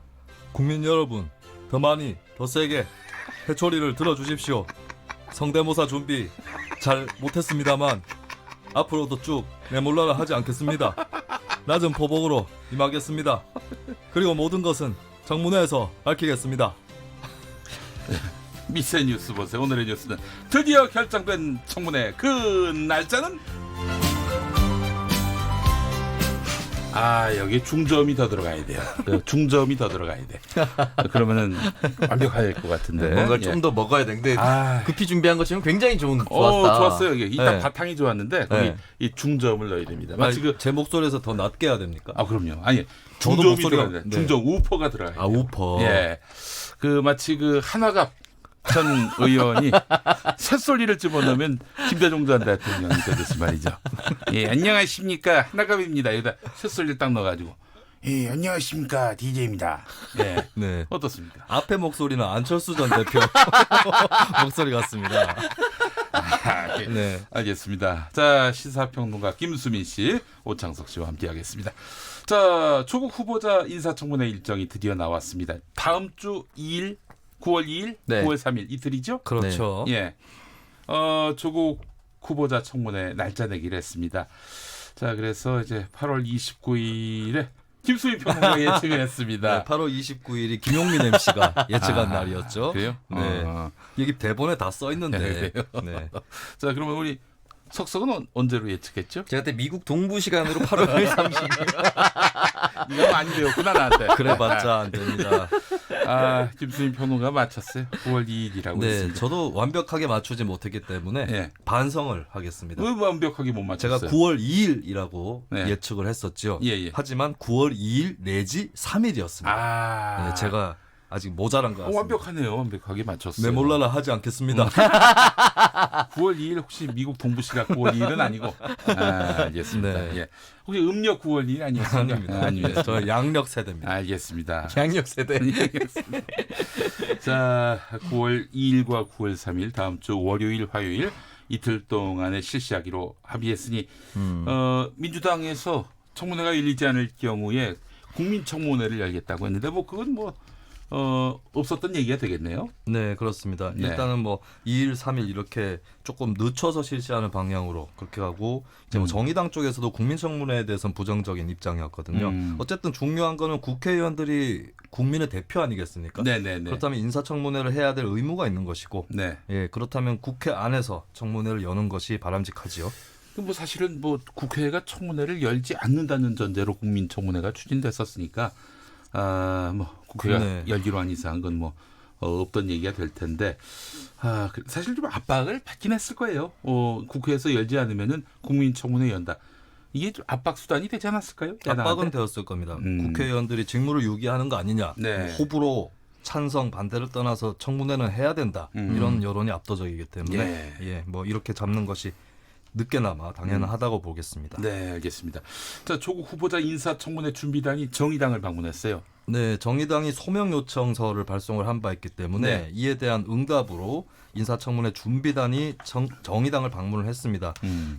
[SPEAKER 15] 국민 여러분, 더 많이, 더 세게 회초리를 들어주십시오. 성대모사 준비 잘 못했습니다만 앞으로도 쭉 내몰라라 하지 않겠습니다. 낮은 포복으로 임하겠습니다. 그리고 모든 것은 청문회에서 밝히겠습니다.
[SPEAKER 5] 미세 뉴스 보세요. 오늘의 뉴스는 드디어 결정된 청문회 그 날짜는? 여기 중점이 더 들어가야 돼요. 중점이 더 들어가야 돼. 그러면은 완벽할 것 같은데.
[SPEAKER 14] 뭔가 좀 더 먹어야 돼. 근데 급히 준비한 것처럼 굉장히 좋았다.
[SPEAKER 5] 좋았어요. 이게 일단
[SPEAKER 14] 네.
[SPEAKER 5] 바탕이 좋았는데 거기 이 중점을 넣어야 됩니다. 마치
[SPEAKER 15] 제 목소리에서 더 낮게 해야 됩니까?
[SPEAKER 5] 그럼요. 중점이 들어가야 돼. 중점 우퍼가 들어가야 돼요.
[SPEAKER 15] 우퍼.
[SPEAKER 5] 예. 마치 한화갑 전 의원이 새소리를 집어넣으면 김대중 전 대통령이 되듯이 말이죠. 예, 안녕하십니까. 한화갑입니다. 여기다 새소리를 딱 넣어가지고. 예, 안녕하십니까. DJ입니다. 예.
[SPEAKER 15] 네.
[SPEAKER 5] 어떻습니까?
[SPEAKER 15] 앞에 목소리는 안철수 전 대표 목소리 같습니다.
[SPEAKER 5] 네. 알겠습니다. 자, 시사평론가 김수민 씨, 오창석 씨와 함께하겠습니다. 자, 조국 후보자 인사청문회 일정이 드디어 나왔습니다. 다음 주 2일, 9월 2일,
[SPEAKER 14] 네.
[SPEAKER 5] 9월 3일 이틀이죠?
[SPEAKER 15] 그렇죠.
[SPEAKER 5] 예. 조국 후보자 청문회 날짜 내기를 했습니다. 자, 그래서 이제 8월 29일에 김수희 평론가 예측을 했습니다.
[SPEAKER 15] 네, 8월 29일이 김용민 MC가 예측한 날이었죠.
[SPEAKER 5] 그래요?
[SPEAKER 15] 네. 여기 대본에 다 써 있는데. 네.
[SPEAKER 5] 자, 그러면 우리 석석은 언제로 예측했죠?
[SPEAKER 14] 제가 그때 미국 동부 시간으로 8월 30일.
[SPEAKER 5] 이거 많이 배웠구나 나한테.
[SPEAKER 15] 그래봤자 안 됩니다.
[SPEAKER 5] 김수희 평론가 맞췄어요. 9월 2일이라고
[SPEAKER 15] 네,
[SPEAKER 5] 했습니다.
[SPEAKER 15] 저도 완벽하게 맞추지 못했기 때문에 반성을 하겠습니다.
[SPEAKER 5] 왜 완벽하게 못 맞췄어요?
[SPEAKER 15] 제가 9월 2일이라고 예측을 했었죠. 하지만 9월 2일 내지 3일이었습니다. 네, 제가 아직 모자란 것 같습니다.
[SPEAKER 5] 완벽하네요. 완벽하게 맞췄어요.
[SPEAKER 15] 네, 몰라라 하지 않겠습니다.
[SPEAKER 5] 9월 2일 혹시 미국 동부시가 9월 2일은 아니고. 알겠습니다.
[SPEAKER 15] 네.
[SPEAKER 5] 예. 혹시 음력 9월 2일 아니었습니까?
[SPEAKER 15] 아닙니다.
[SPEAKER 5] 아닙니다.
[SPEAKER 15] 저 양력 세대입니다.
[SPEAKER 5] 알겠습니다.
[SPEAKER 14] 양력 세대.
[SPEAKER 5] 자, 9월 2일과 9월 3일 다음 주 월요일, 화요일 이틀 동안에 실시하기로 합의했으니 민주당에서 청문회가 열리지 않을 경우에 국민청문회를 열겠다고 했는데 그건 없었던 얘기가 되겠네요.
[SPEAKER 15] 네, 그렇습니다.
[SPEAKER 5] 네.
[SPEAKER 15] 일단은 2일, 3일 이렇게 조금 늦춰서 실시하는 방향으로 그렇게 가고 이제 정의당 쪽에서도 국민청문회에 대해서는 부정적인 입장이었거든요. 어쨌든 중요한 거는 국회의원들이 국민의 대표 아니겠습니까?
[SPEAKER 5] 네네네.
[SPEAKER 15] 그렇다면 인사청문회를 해야 될 의무가 있는 것이고,
[SPEAKER 5] 네.
[SPEAKER 15] 예, 그렇다면 국회 안에서 청문회를 여는 것이 바람직하지요.
[SPEAKER 5] 사실은 국회가 청문회를 열지 않는다는 전제로 국민청문회가 추진됐었으니까 국회가 열기로 한 이상 그건 없던 얘기가 될 텐데 사실 좀 압박을 받긴 했을 거예요. 국회에서 열지 않으면은 국민청문회 연다. 이게 좀 압박 수단이 되지 않았을까요?
[SPEAKER 15] 압박은 되었을 겁니다. 국회의원들이 직무를 유기하는 거 아니냐.
[SPEAKER 5] 네.
[SPEAKER 15] 호불호 찬성 반대를 떠나서 청문회는 해야 된다. 이런 여론이 압도적이기 때문에 이렇게 잡는 것이 늦게나마 당연하다고 보겠습니다.
[SPEAKER 5] 네, 알겠습니다. 자, 조국 후보자 인사청문회 준비단이 정의당을 방문했어요.
[SPEAKER 15] 네, 정의당이 소명 요청서를 발송을 한 바 있기 때문에 이에 대한 응답으로 인사청문회 준비단이 정의당을 방문을 했습니다.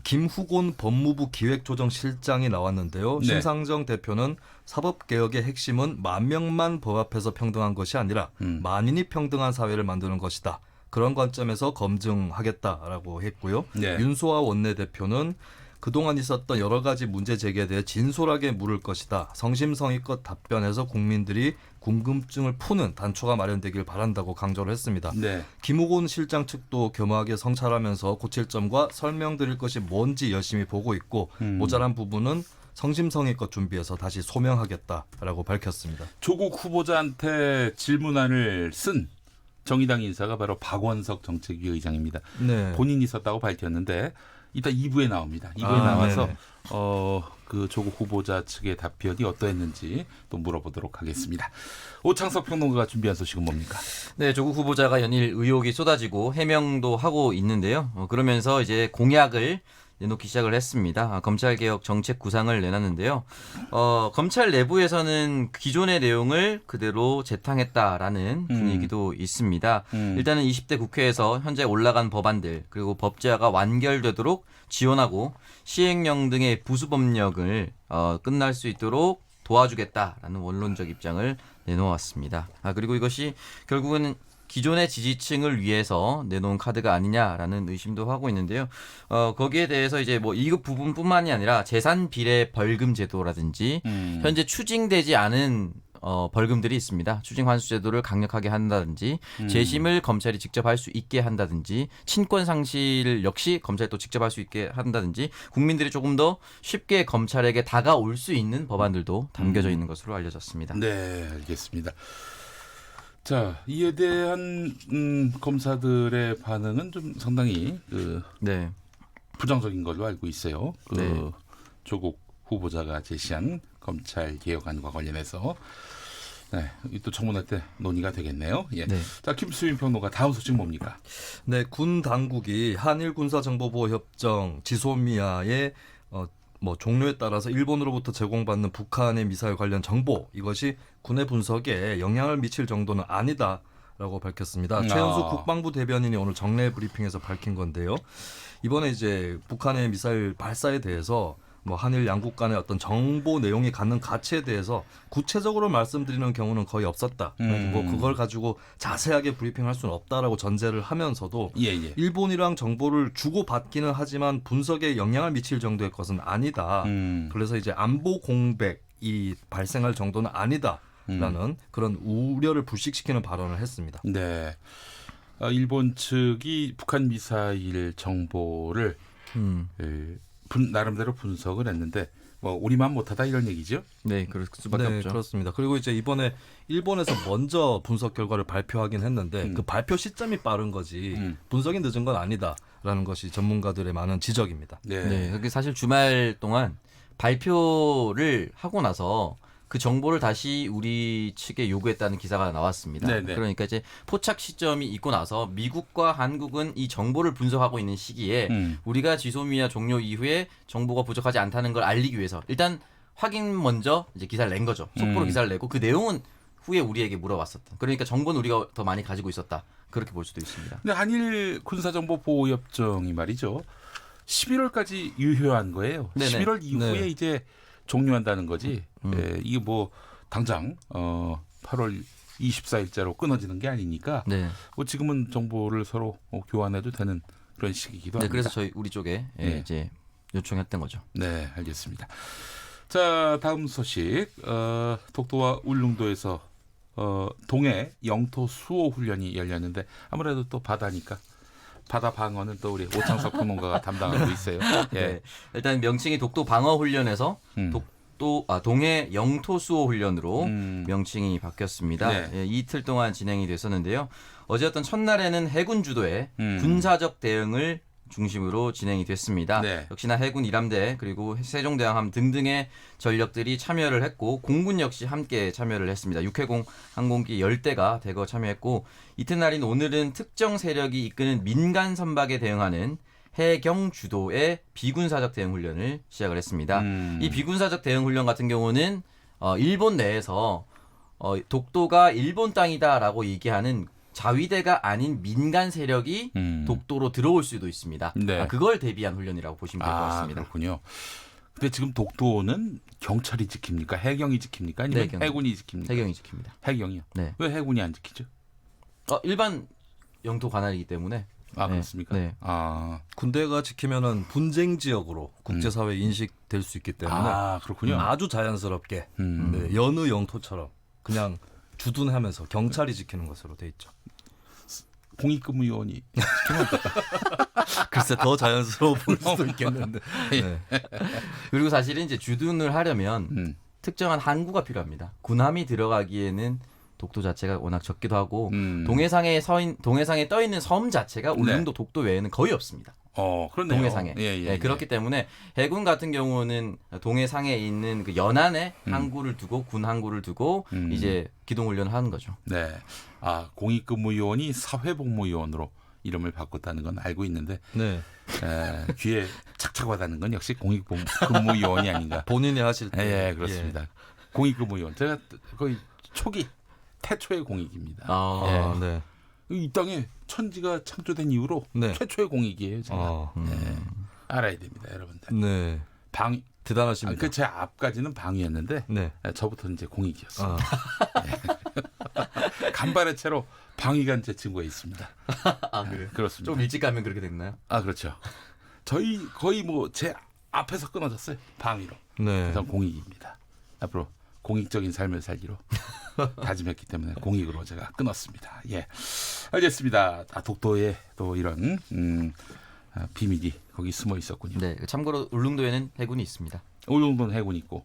[SPEAKER 15] 김후곤 법무부 기획조정실장이 나왔는데요. 심상정 대표는 사법개혁의 핵심은 만 명만 법 앞에서 평등한 것이 아니라 만인이 평등한 사회를 만드는 것이다. 그런 관점에서 검증하겠다라고 했고요. 윤소아 원내대표는 그동안 있었던 여러 가지 문제 제기에 대해 진솔하게 물을 것이다. 성심성의껏 답변해서 국민들이 궁금증을 푸는 단초가 마련되길 바란다고 강조를 했습니다. 김우곤 실장 측도 겸허하게 성찰하면서 고칠 점과 설명드릴 것이 뭔지 열심히 보고 있고 모자란 부분은 성심성의껏 준비해서 다시 소명하겠다라고 밝혔습니다.
[SPEAKER 5] 조국 후보자한테 질문안을 쓴 정의당 인사가 바로 박원석 정책위 의장입니다. 본인이 썼다고 밝혔는데 이따 2부에 나옵니다. 2부에 나와서 그 조국 후보자 측의 답변이 어떠했는지 또 물어보도록 하겠습니다. 오창석 평론가가 준비한 소식은 뭡니까?
[SPEAKER 14] 네, 조국 후보자가 연일 의혹이 쏟아지고 해명도 하고 있는데요. 그러면서 이제 공약을 내놓기 시작을 했습니다. 검찰개혁 정책 구상을 내놨는데요. 검찰 내부에서는 기존의 내용을 그대로 재탕했다라는 분위기도 있습니다. 일단은 20대 국회에서 현재 올라간 법안들 그리고 법제화가 완결되도록 지원하고 시행령 등의 부수법령을 끝날 수 있도록 도와주겠다라는 원론적 입장을 내놓았습니다. 그리고 이것이 결국은 기존의 지지층을 위해서 내놓은 카드가 아니냐라는 의심도 하고 있는데요. 거기에 대해서 이제 2급 부분뿐만이 아니라 재산 비례 벌금 제도라든지 현재 추징되지 않은 벌금들이 있습니다. 추징 환수 제도를 강력하게 한다든지 재심을 검찰이 직접 할 수 있게 한다든지 친권 상실 역시 검찰이 또 직접 할 수 있게 한다든지 국민들이 조금 더 쉽게 검찰에게 다가올 수 있는 법안들도 담겨져 있는 것으로 알려졌습니다.
[SPEAKER 5] 네, 알겠습니다. 자, 이에 대한 검사들의 반응은 좀 상당히 부정적인 걸로 알고 있어요. 조국 후보자가 제시한 검찰 개혁안과 관련해서 또 청문회 때 논의가 되겠네요. 자, 김수민 평론가 다음 소식 뭡니까?
[SPEAKER 15] 네, 군 당국이 한일 군사정보보호 협정 지소미아의 종료에 따라서 일본으로부터 제공받는 북한의 미사일 관련 정보 이것이 군의 분석에 영향을 미칠 정도는 아니다라고 밝혔습니다. 최현수 국방부 대변인이 오늘 정례 브리핑에서 밝힌 건데요. 이번에 이제 북한의 미사일 발사에 대해서 뭐 한일 양국 간의 어떤 정보 내용이 갖는 가치에 대해서 구체적으로 말씀드리는 경우는 거의 없었다. 뭐 그걸 가지고 자세하게 브리핑할 수는 없다라고 전제를 하면서도 일본이랑 정보를 주고받기는 하지만 분석에 영향을 미칠 정도의 것은 아니다. 그래서 이제 안보 공백이 발생할 정도는 아니다라는 그런 우려를 불식시키는 발언을 했습니다.
[SPEAKER 5] 네. 일본 측이 북한 미사일 정보를 나름대로 분석을 했는데 뭐 우리만 못하다 이런 얘기죠?
[SPEAKER 14] 네, 그럴 수밖에 없죠.
[SPEAKER 15] 그렇습니다. 그리고 이제 이번에 일본에서 먼저 분석 결과를 발표하긴 했는데 그 발표 시점이 빠른 거지 분석이 늦은 건 아니다라는 것이 전문가들의 많은 지적입니다.
[SPEAKER 14] 네, 그게 사실 주말 동안 발표를 하고 나서 그 정보를 다시 우리 측에 요구했다는 기사가 나왔습니다. 네네. 그러니까 이제 포착 시점이 있고 나서 미국과 한국은 이 정보를 분석하고 있는 시기에 우리가 지소미아 종료 이후에 정보가 부족하지 않다는 걸 알리기 위해서 일단 확인 먼저 이제 기사를 낸 거죠. 속보로 기사를 내고 그 내용은 후에 우리에게 물어봤었다. 그러니까 정보는 우리가 더 많이 가지고 있었다. 그렇게 볼 수도 있습니다.
[SPEAKER 5] 근데 한일 군사정보 보호협정이 말이죠. 11월까지 유효한 거예요. 네네. 11월 이후에 이제 종료한다는 거지. 이게 뭐 당장 8월 24일자로 끊어지는 게 아니니까 뭐 지금은 정보를 서로 교환해도 되는 그런 시기이기도 합니다.
[SPEAKER 14] 그래서 저희 우리 쪽에 이제 요청했던 거죠.
[SPEAKER 5] 네, 알겠습니다. 자, 다음 소식. 독도와 울릉도에서 동해 영토 수호 훈련이 열렸는데 아무래도 또 바다니까 바다 방어는 또 우리 오창석 평론가가 담당하고 있어요.
[SPEAKER 14] 네. 일단 명칭이 독도 방어 훈련에서 동해 영토 수호 훈련으로 명칭이 바뀌었습니다. 네. 이틀 동안 진행이 됐었는데요. 어제였던 첫날에는 해군 주도의 군사적 대응을 중심으로 진행이 됐습니다. 네. 역시나 해군 1함대 그리고 세종대왕함 등등의 전력들이 참여를 했고 공군 역시 함께 참여를 했습니다. 육해공 항공기 10대가 대거 참여했고 이튿날인 오늘은 특정 세력이 이끄는 민간 선박에 대응하는 해경 주도의 비군사적 대응 훈련을 시작을 했습니다. 이 비군사적 대응 훈련 같은 경우는 일본 내에서 독도가 일본 땅이다라고 얘기하는 자위대가 아닌 민간 세력이 독도로 들어올 수도 있습니다. 네. 그걸 대비한 훈련이라고 보시면 될 것 같습니다.
[SPEAKER 5] 그렇군요. 근데 지금 독도는 경찰이 지킵니까? 해경이 지킵니까? 아니면 해군이 지킵니까?
[SPEAKER 14] 해경이 지킵니다.
[SPEAKER 5] 해경이요? 네. 왜 해군이 안 지키죠?
[SPEAKER 14] 일반 영토 관할이기 때문에.
[SPEAKER 5] 그렇습니까? 네.
[SPEAKER 15] 군대가 지키면은 분쟁 지역으로 국제사회에 인식될 수 있기 때문에
[SPEAKER 5] 그렇군요.
[SPEAKER 15] 아주 자연스럽게 여느 영토처럼 그냥 주둔하면서 경찰이 지키는 것으로 돼 있죠.
[SPEAKER 5] 공익근무요원이 지키면
[SPEAKER 15] 글쎄 더 자연스러워 보일 수도 있겠는데.
[SPEAKER 14] 네. 그리고 사실은 이제 주둔을 하려면 특정한 항구가 필요합니다. 군함이 들어가기에는 독도 자체가 워낙 적기도 하고 동해상에 떠 있는 섬 자체가 울릉도 독도 외에는 거의 없습니다.
[SPEAKER 5] 그렇네요.
[SPEAKER 14] 동해상에. 그렇기 때문에 해군 같은 경우는 동해상에 있는 그 연안에 항구를 두고 군 항구를 두고 이제 기동 훈련을 하는 거죠.
[SPEAKER 5] 네. 공익근무요원이 사회복무요원으로 이름을 바꿨다는 건 알고 있는데 귀에 착착 와닿는 건 역시 공익근무요원이 아닌가.
[SPEAKER 15] 본인이 하실 때.
[SPEAKER 5] 그렇습니다. 공익근무요원. 제가 거의 초기 태초의 공익입니다.
[SPEAKER 15] 네.
[SPEAKER 5] 이 땅에 천지가 창조된 이후로 최초의 공익이에요. 제가. 알아야 됩니다, 여러분들.
[SPEAKER 15] 네. 대단하십니다.
[SPEAKER 5] 제 앞까지는 방위였는데 저부터 이제 공익이었어요. 간발의 채로 방위관 제 친구가 있습니다.
[SPEAKER 14] 그래요?
[SPEAKER 5] 그렇습니다.
[SPEAKER 14] 좀 일찍 가면 그렇게 됐나요?
[SPEAKER 5] 그렇죠. 저희 거의 제 앞에서 끊어졌어요. 방위로. 그래서 공익입니다. 앞으로 공익적인 삶을 살기로 다짐했기 때문에 공익으로 제가 끊었습니다. 알겠습니다. 독도에 또 이런 비밀이 거기 숨어 있었군요.
[SPEAKER 14] 네, 참고로 울릉도에는 해군이 있습니다.
[SPEAKER 5] 울릉도는 해군이 있고,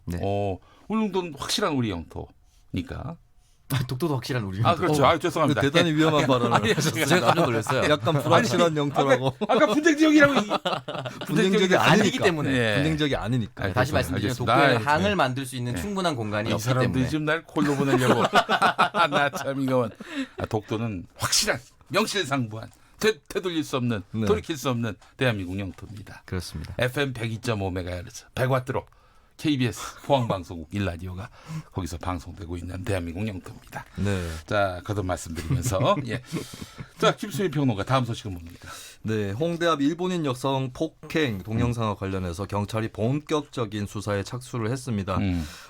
[SPEAKER 5] 울릉도는 확실한 우리 영토니까.
[SPEAKER 14] 독도도 확실한 우리 영토.
[SPEAKER 5] 그렇죠. 죄송합니다.
[SPEAKER 15] 대단히 위험한 발언을.
[SPEAKER 14] 제가 깜짝 놀랐어요.
[SPEAKER 15] 약간 불확실한 영토라고.
[SPEAKER 5] 아까 분쟁 지역이라고.
[SPEAKER 15] 분쟁 지역이
[SPEAKER 14] 아니기 때문에.
[SPEAKER 15] 분쟁 지역이 아니니까.
[SPEAKER 14] 다시 말씀드리면 독도에 항을 만들 수 있는 충분한 공간이 없기 때문에. 이
[SPEAKER 5] 사람들이 지금 날 콜로 보내려고. 나 참 이건. 독도는 확실한 명실상부한. 되돌릴 수 없는, 돌이킬 수 없는 대한민국 영토입니다.
[SPEAKER 14] 그렇습니다.
[SPEAKER 5] FM 102.5MHz 100와트로 KBS 포항방송국 1라디오가 거기서 방송되고 있는 대한민국 영토입니다.
[SPEAKER 15] 네.
[SPEAKER 5] 자, 거듭 말씀드리면서 예. 자, 김수희 평론가 다음 소식은 뭡니까?
[SPEAKER 15] 네, 홍대 앞 일본인 여성 폭행 동영상과 관련해서 경찰이 본격적인 수사에 착수를 했습니다.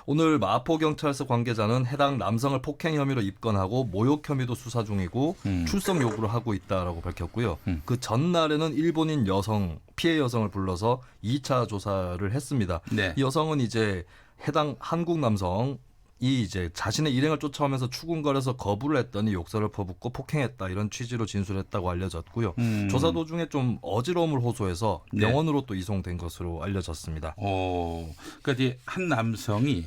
[SPEAKER 15] 오늘 마포경찰서 관계자는 해당 남성을 폭행 혐의로 입건하고 모욕 혐의도 수사 중이고 출석 요구를 하고 있다라고 밝혔고요. 그 전날에는 일본인 여성, 피해 여성을 불러서 2차 조사를 했습니다.
[SPEAKER 5] 네.
[SPEAKER 15] 이 여성은 이제 해당 한국 남성 이제 자신의 일행을 쫓아오면서 추궁거려서 거부를 했더니 욕설을 퍼붓고 폭행했다 이런 취지로 진술했다고 알려졌고요. 조사 도중에 좀 어지러움을 호소해서 병원으로 또 이송된 것으로 알려졌습니다.
[SPEAKER 5] 그러니까 이제 한 남성이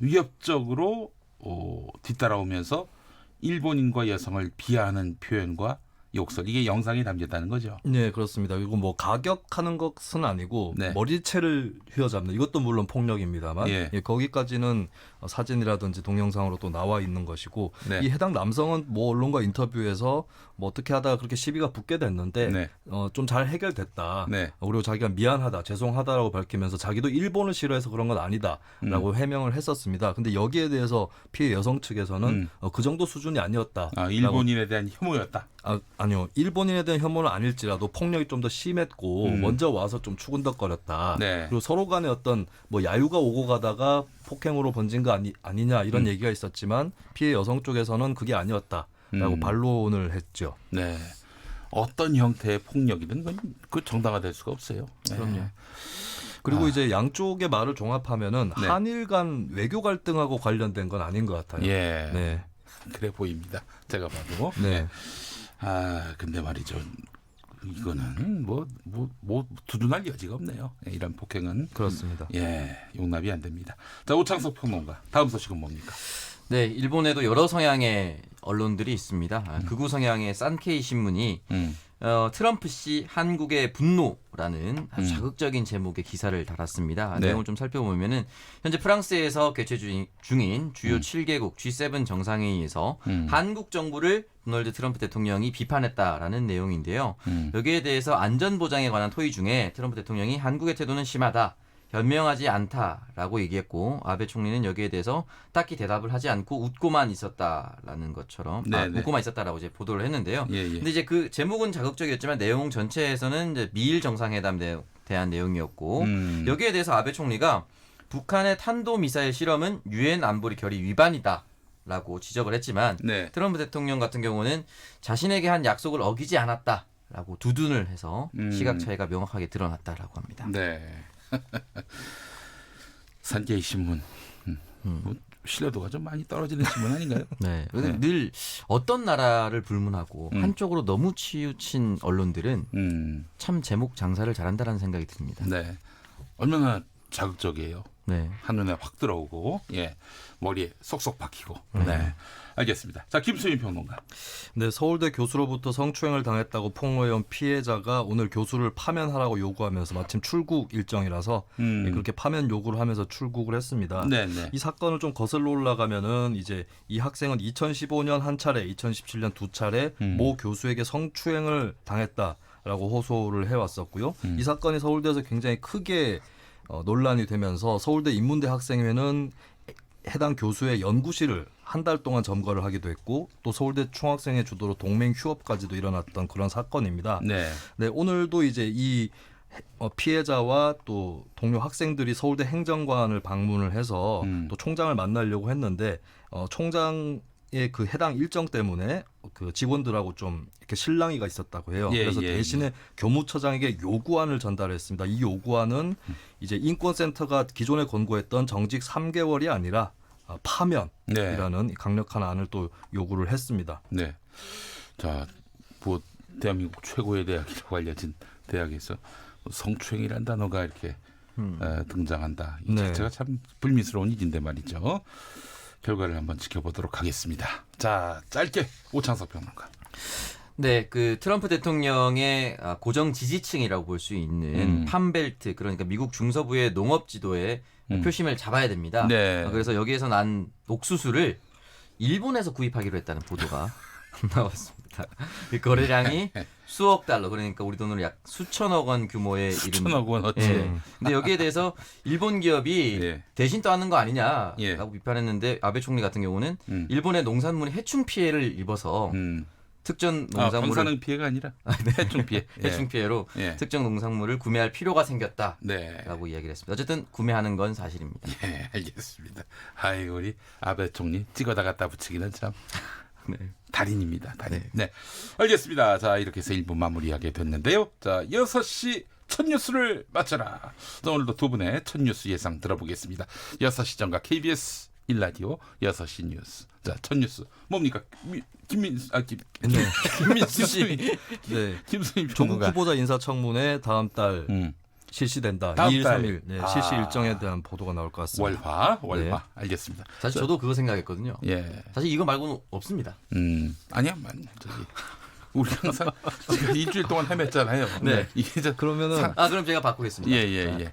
[SPEAKER 5] 위협적으로 뒤따라오면서 일본인과 여성을 비하하는 표현과 욕설 이게 영상에 담겼다는 거죠.
[SPEAKER 15] 네, 그렇습니다. 그리고 뭐 가격하는 것은 아니고
[SPEAKER 5] 네.
[SPEAKER 15] 머리채를 휘어잡는 이것도 물론 폭력입니다만
[SPEAKER 5] 예.
[SPEAKER 15] 거기까지는 사진이라든지 동영상으로 또 나와 있는 것이고
[SPEAKER 5] 네.
[SPEAKER 15] 이 해당 남성은 뭐 언론과 인터뷰에서 뭐 어떻게 하다가 그렇게 시비가 붙게 됐는데
[SPEAKER 5] 네.
[SPEAKER 15] 좀 잘 해결됐다.
[SPEAKER 5] 네.
[SPEAKER 15] 그리고 자기가 미안하다, 죄송하다라고 밝히면서 자기도 일본을 싫어해서 그런 건 아니다라고 해명을 했었습니다. 근데 여기에 대해서 피해 여성 측에서는 그 정도 수준이 아니었다.
[SPEAKER 5] 일본인에 대한 혐오였다.
[SPEAKER 15] 아니요. 일본인에 대한 혐오는 아닐지라도 폭력이 좀 더 심했고 먼저 와서 좀 추근덕거렸다.
[SPEAKER 5] 네.
[SPEAKER 15] 그리고 서로 간에 어떤 뭐 야유가 오고 가다가 폭행으로 번진 거 아니냐 이런 얘기가 있었지만 피해 여성 쪽에서는 그게 아니었다라고 반론을 했죠.
[SPEAKER 5] 네. 어떤 형태의 폭력이든 그 정당화될 수가 없어요. 네.
[SPEAKER 15] 그럼요. 그리고 이제 양쪽의 말을 종합하면은
[SPEAKER 5] 네.
[SPEAKER 15] 한일 간 외교 갈등하고 관련된 건 아닌 것 같아요.
[SPEAKER 5] 예.
[SPEAKER 15] 네.
[SPEAKER 5] 그래 보입니다. 제가 봐도.
[SPEAKER 15] 네.
[SPEAKER 5] 근데 말이죠. 이거는 뭐 두둔할 여지가 없네요. 이런 폭행은
[SPEAKER 15] 그렇습니다.
[SPEAKER 5] 예, 용납이 안 됩니다. 자, 오창석 평론가. 다음 소식은 뭡니까?
[SPEAKER 14] 네, 일본에도 여러 성향의 언론들이 있습니다. 극우 성향의 산케이 신문이 트럼프 씨 한국의 분노라는 아주 자극적인 제목의 기사를 달았습니다.
[SPEAKER 5] 네.
[SPEAKER 14] 내용을 좀 살펴보면은 현재 프랑스에서 개최 중인 주요 7개국 G7 정상회의에서 한국 정부를 도널드 트럼프 대통령이 비판했다라는 내용인데요. 여기에 대해서 안전보장에 관한 토의 중에 트럼프 대통령이 한국의 태도는 심하다. 현명하지 않다라고 얘기했고 아베 총리는 여기에 대해서 딱히 대답을 하지 않고 웃고만 있었다라는 것처럼 웃고만 있었다라고 이제 보도를 했는데요.
[SPEAKER 5] 예.
[SPEAKER 14] 근데 이제 그 제목은 자극적이었지만 내용 전체에서는 이제 미일 정상회담에 대한 내용이었고 여기에 대해서 아베 총리가 북한의 탄도 미사일 실험은 유엔 안보리 결의 위반이다라고 지적을 했지만
[SPEAKER 5] 네.
[SPEAKER 14] 트럼프 대통령 같은 경우는 자신에게 한 약속을 어기지 않았다라고 두둔을 해서 시각 차이가 명확하게 드러났다라고 합니다.
[SPEAKER 5] 네. 산케이 신문 뭐 신뢰도가 좀 많이 떨어지는 신문 아닌가요?
[SPEAKER 14] 네. 늘 어떤 나라를 불문하고 한쪽으로 너무 치우친 언론들은 참 제목 장사를 잘한다라는 생각이 듭니다.
[SPEAKER 5] 네. 얼마나 자극적이에요.
[SPEAKER 14] 네.
[SPEAKER 5] 한눈에 확 들어오고 예. 머리에 쏙쏙 박히고. 네. 알겠습니다. 자, 김수민 평론가.
[SPEAKER 15] 네, 서울대 교수로부터 성추행을 당했다고 폭로해온 피해자가 오늘 교수를 파면하라고 요구하면서 마침 출국 일정이라서 그렇게 파면 요구를 하면서 출국을 했습니다.
[SPEAKER 5] 네네.
[SPEAKER 15] 이 사건을 좀 거슬러 올라가면은 이제 이 학생은 2015년 한 차례, 2017년 두 차례 모 교수에게 성추행을 당했다라고 호소를 해왔었고요. 이 사건이 서울대에서 굉장히 크게 논란이 되면서 서울대 인문대 학생회는 해당 교수의 연구실을 한 달 동안 점거를 하기도 했고 또 서울대 총학생회 주도로 동맹 휴업까지도 일어났던 그런 사건입니다.
[SPEAKER 5] 네.
[SPEAKER 15] 네, 오늘도 이제 이 피해자와 또 동료 학생들이 서울대 행정관을 방문을 해서 또 총장을 만나려고 했는데 총장의 그 해당 일정 때문에 그 직원들하고 좀 이렇게 실랑이가 있었다고 해요. 그래서 대신에 교무처장에게 요구안을 전달했습니다. 이 요구안은 이제 인권센터가 기존에 권고했던 정직 3개월이 아니라 파면이라는 강력한 안을 또 요구를 했습니다.
[SPEAKER 5] 네. 자, 뭐 대한민국 최고의 대학이라고 알려진 대학에서 성추행이라는 단어가 이렇게 등장한다. 이 자체가 참 불미스러운 일인데 말이죠. 결과를 한번 지켜보도록 하겠습니다. 자, 짧게 오창석 평론가.
[SPEAKER 14] 네, 그 트럼프 대통령의 고정 지지층이라고 볼 수 있는 팜벨트, 그러니까 미국 중서부의 농업 지도에 표심을 잡아야 됩니다.
[SPEAKER 5] 네.
[SPEAKER 14] 그래서 여기에서 난 옥수수를 일본에서 구입하기로 했다는 보도가 나왔습니다. 그렇다. 그 거래량이 수억 달러, 그러니까 우리 돈으로 약 수천억 원 규모의
[SPEAKER 5] 수천억 원 어치.
[SPEAKER 14] 근데 여기에 대해서 일본 기업이 대신 떠안는 거 아니냐라고 비판했는데 아베 총리 같은 경우는 일본의 농산물이 해충 피해를 입어서 특정 농산물을
[SPEAKER 5] 방사능 피해가 아니라 해충 피해.
[SPEAKER 14] 해충 피해로 특정 농산물을 구매할 필요가 생겼다라고
[SPEAKER 5] 네.
[SPEAKER 14] 이야기를 했습니다. 어쨌든 구매하는 건 사실입니다.
[SPEAKER 5] 예, 알겠습니다. 아이고 우리 아베 총리 찍어다 갖다 붙이기는 참
[SPEAKER 14] 네.
[SPEAKER 5] 달인입니다. 달인. 네. 알겠습니다. 자, 이렇게 해서 1부 마무리하게 됐는데요. 자, 6시 첫 뉴스를 맞춰라. 자, 오늘도 두 분의 첫 뉴스 예상 들어보겠습니다. 6시 전과 KBS 1라디오 6시 뉴스. 자, 첫 뉴스 뭡니까? 김민수 씨.
[SPEAKER 15] 네.
[SPEAKER 5] 김수희
[SPEAKER 15] 조국 후보자 인사청문회 다음 달 실시된다.
[SPEAKER 5] 다음
[SPEAKER 15] 2일,
[SPEAKER 5] 달.
[SPEAKER 15] 3일 네, 실시 일정에 대한 보도가 나올 것 같습니다.
[SPEAKER 5] 월화.
[SPEAKER 15] 네.
[SPEAKER 5] 알겠습니다.
[SPEAKER 14] 사실 저도 그거 생각했거든요.
[SPEAKER 5] 예.
[SPEAKER 14] 사실 이거 말고는 없습니다.
[SPEAKER 5] 아니야, 저기 우리 항상 제가 일주일 동안 헤맸잖아요.
[SPEAKER 14] 네.
[SPEAKER 5] 이게
[SPEAKER 15] 그러면은
[SPEAKER 14] 그럼 제가 바꾸겠습니다.
[SPEAKER 5] 예.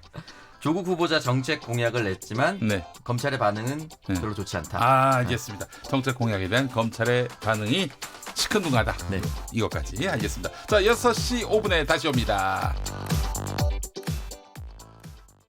[SPEAKER 14] 조국 후보자 정책 공약을 냈지만 검찰의 반응은 별로 좋지 않다.
[SPEAKER 5] 알겠습니다. 정책 공약에 대한 검찰의 반응이 시큰둥하다.
[SPEAKER 14] 네.
[SPEAKER 5] 이것까지 알겠습니다. 자, 6시 5분에 다시 옵니다.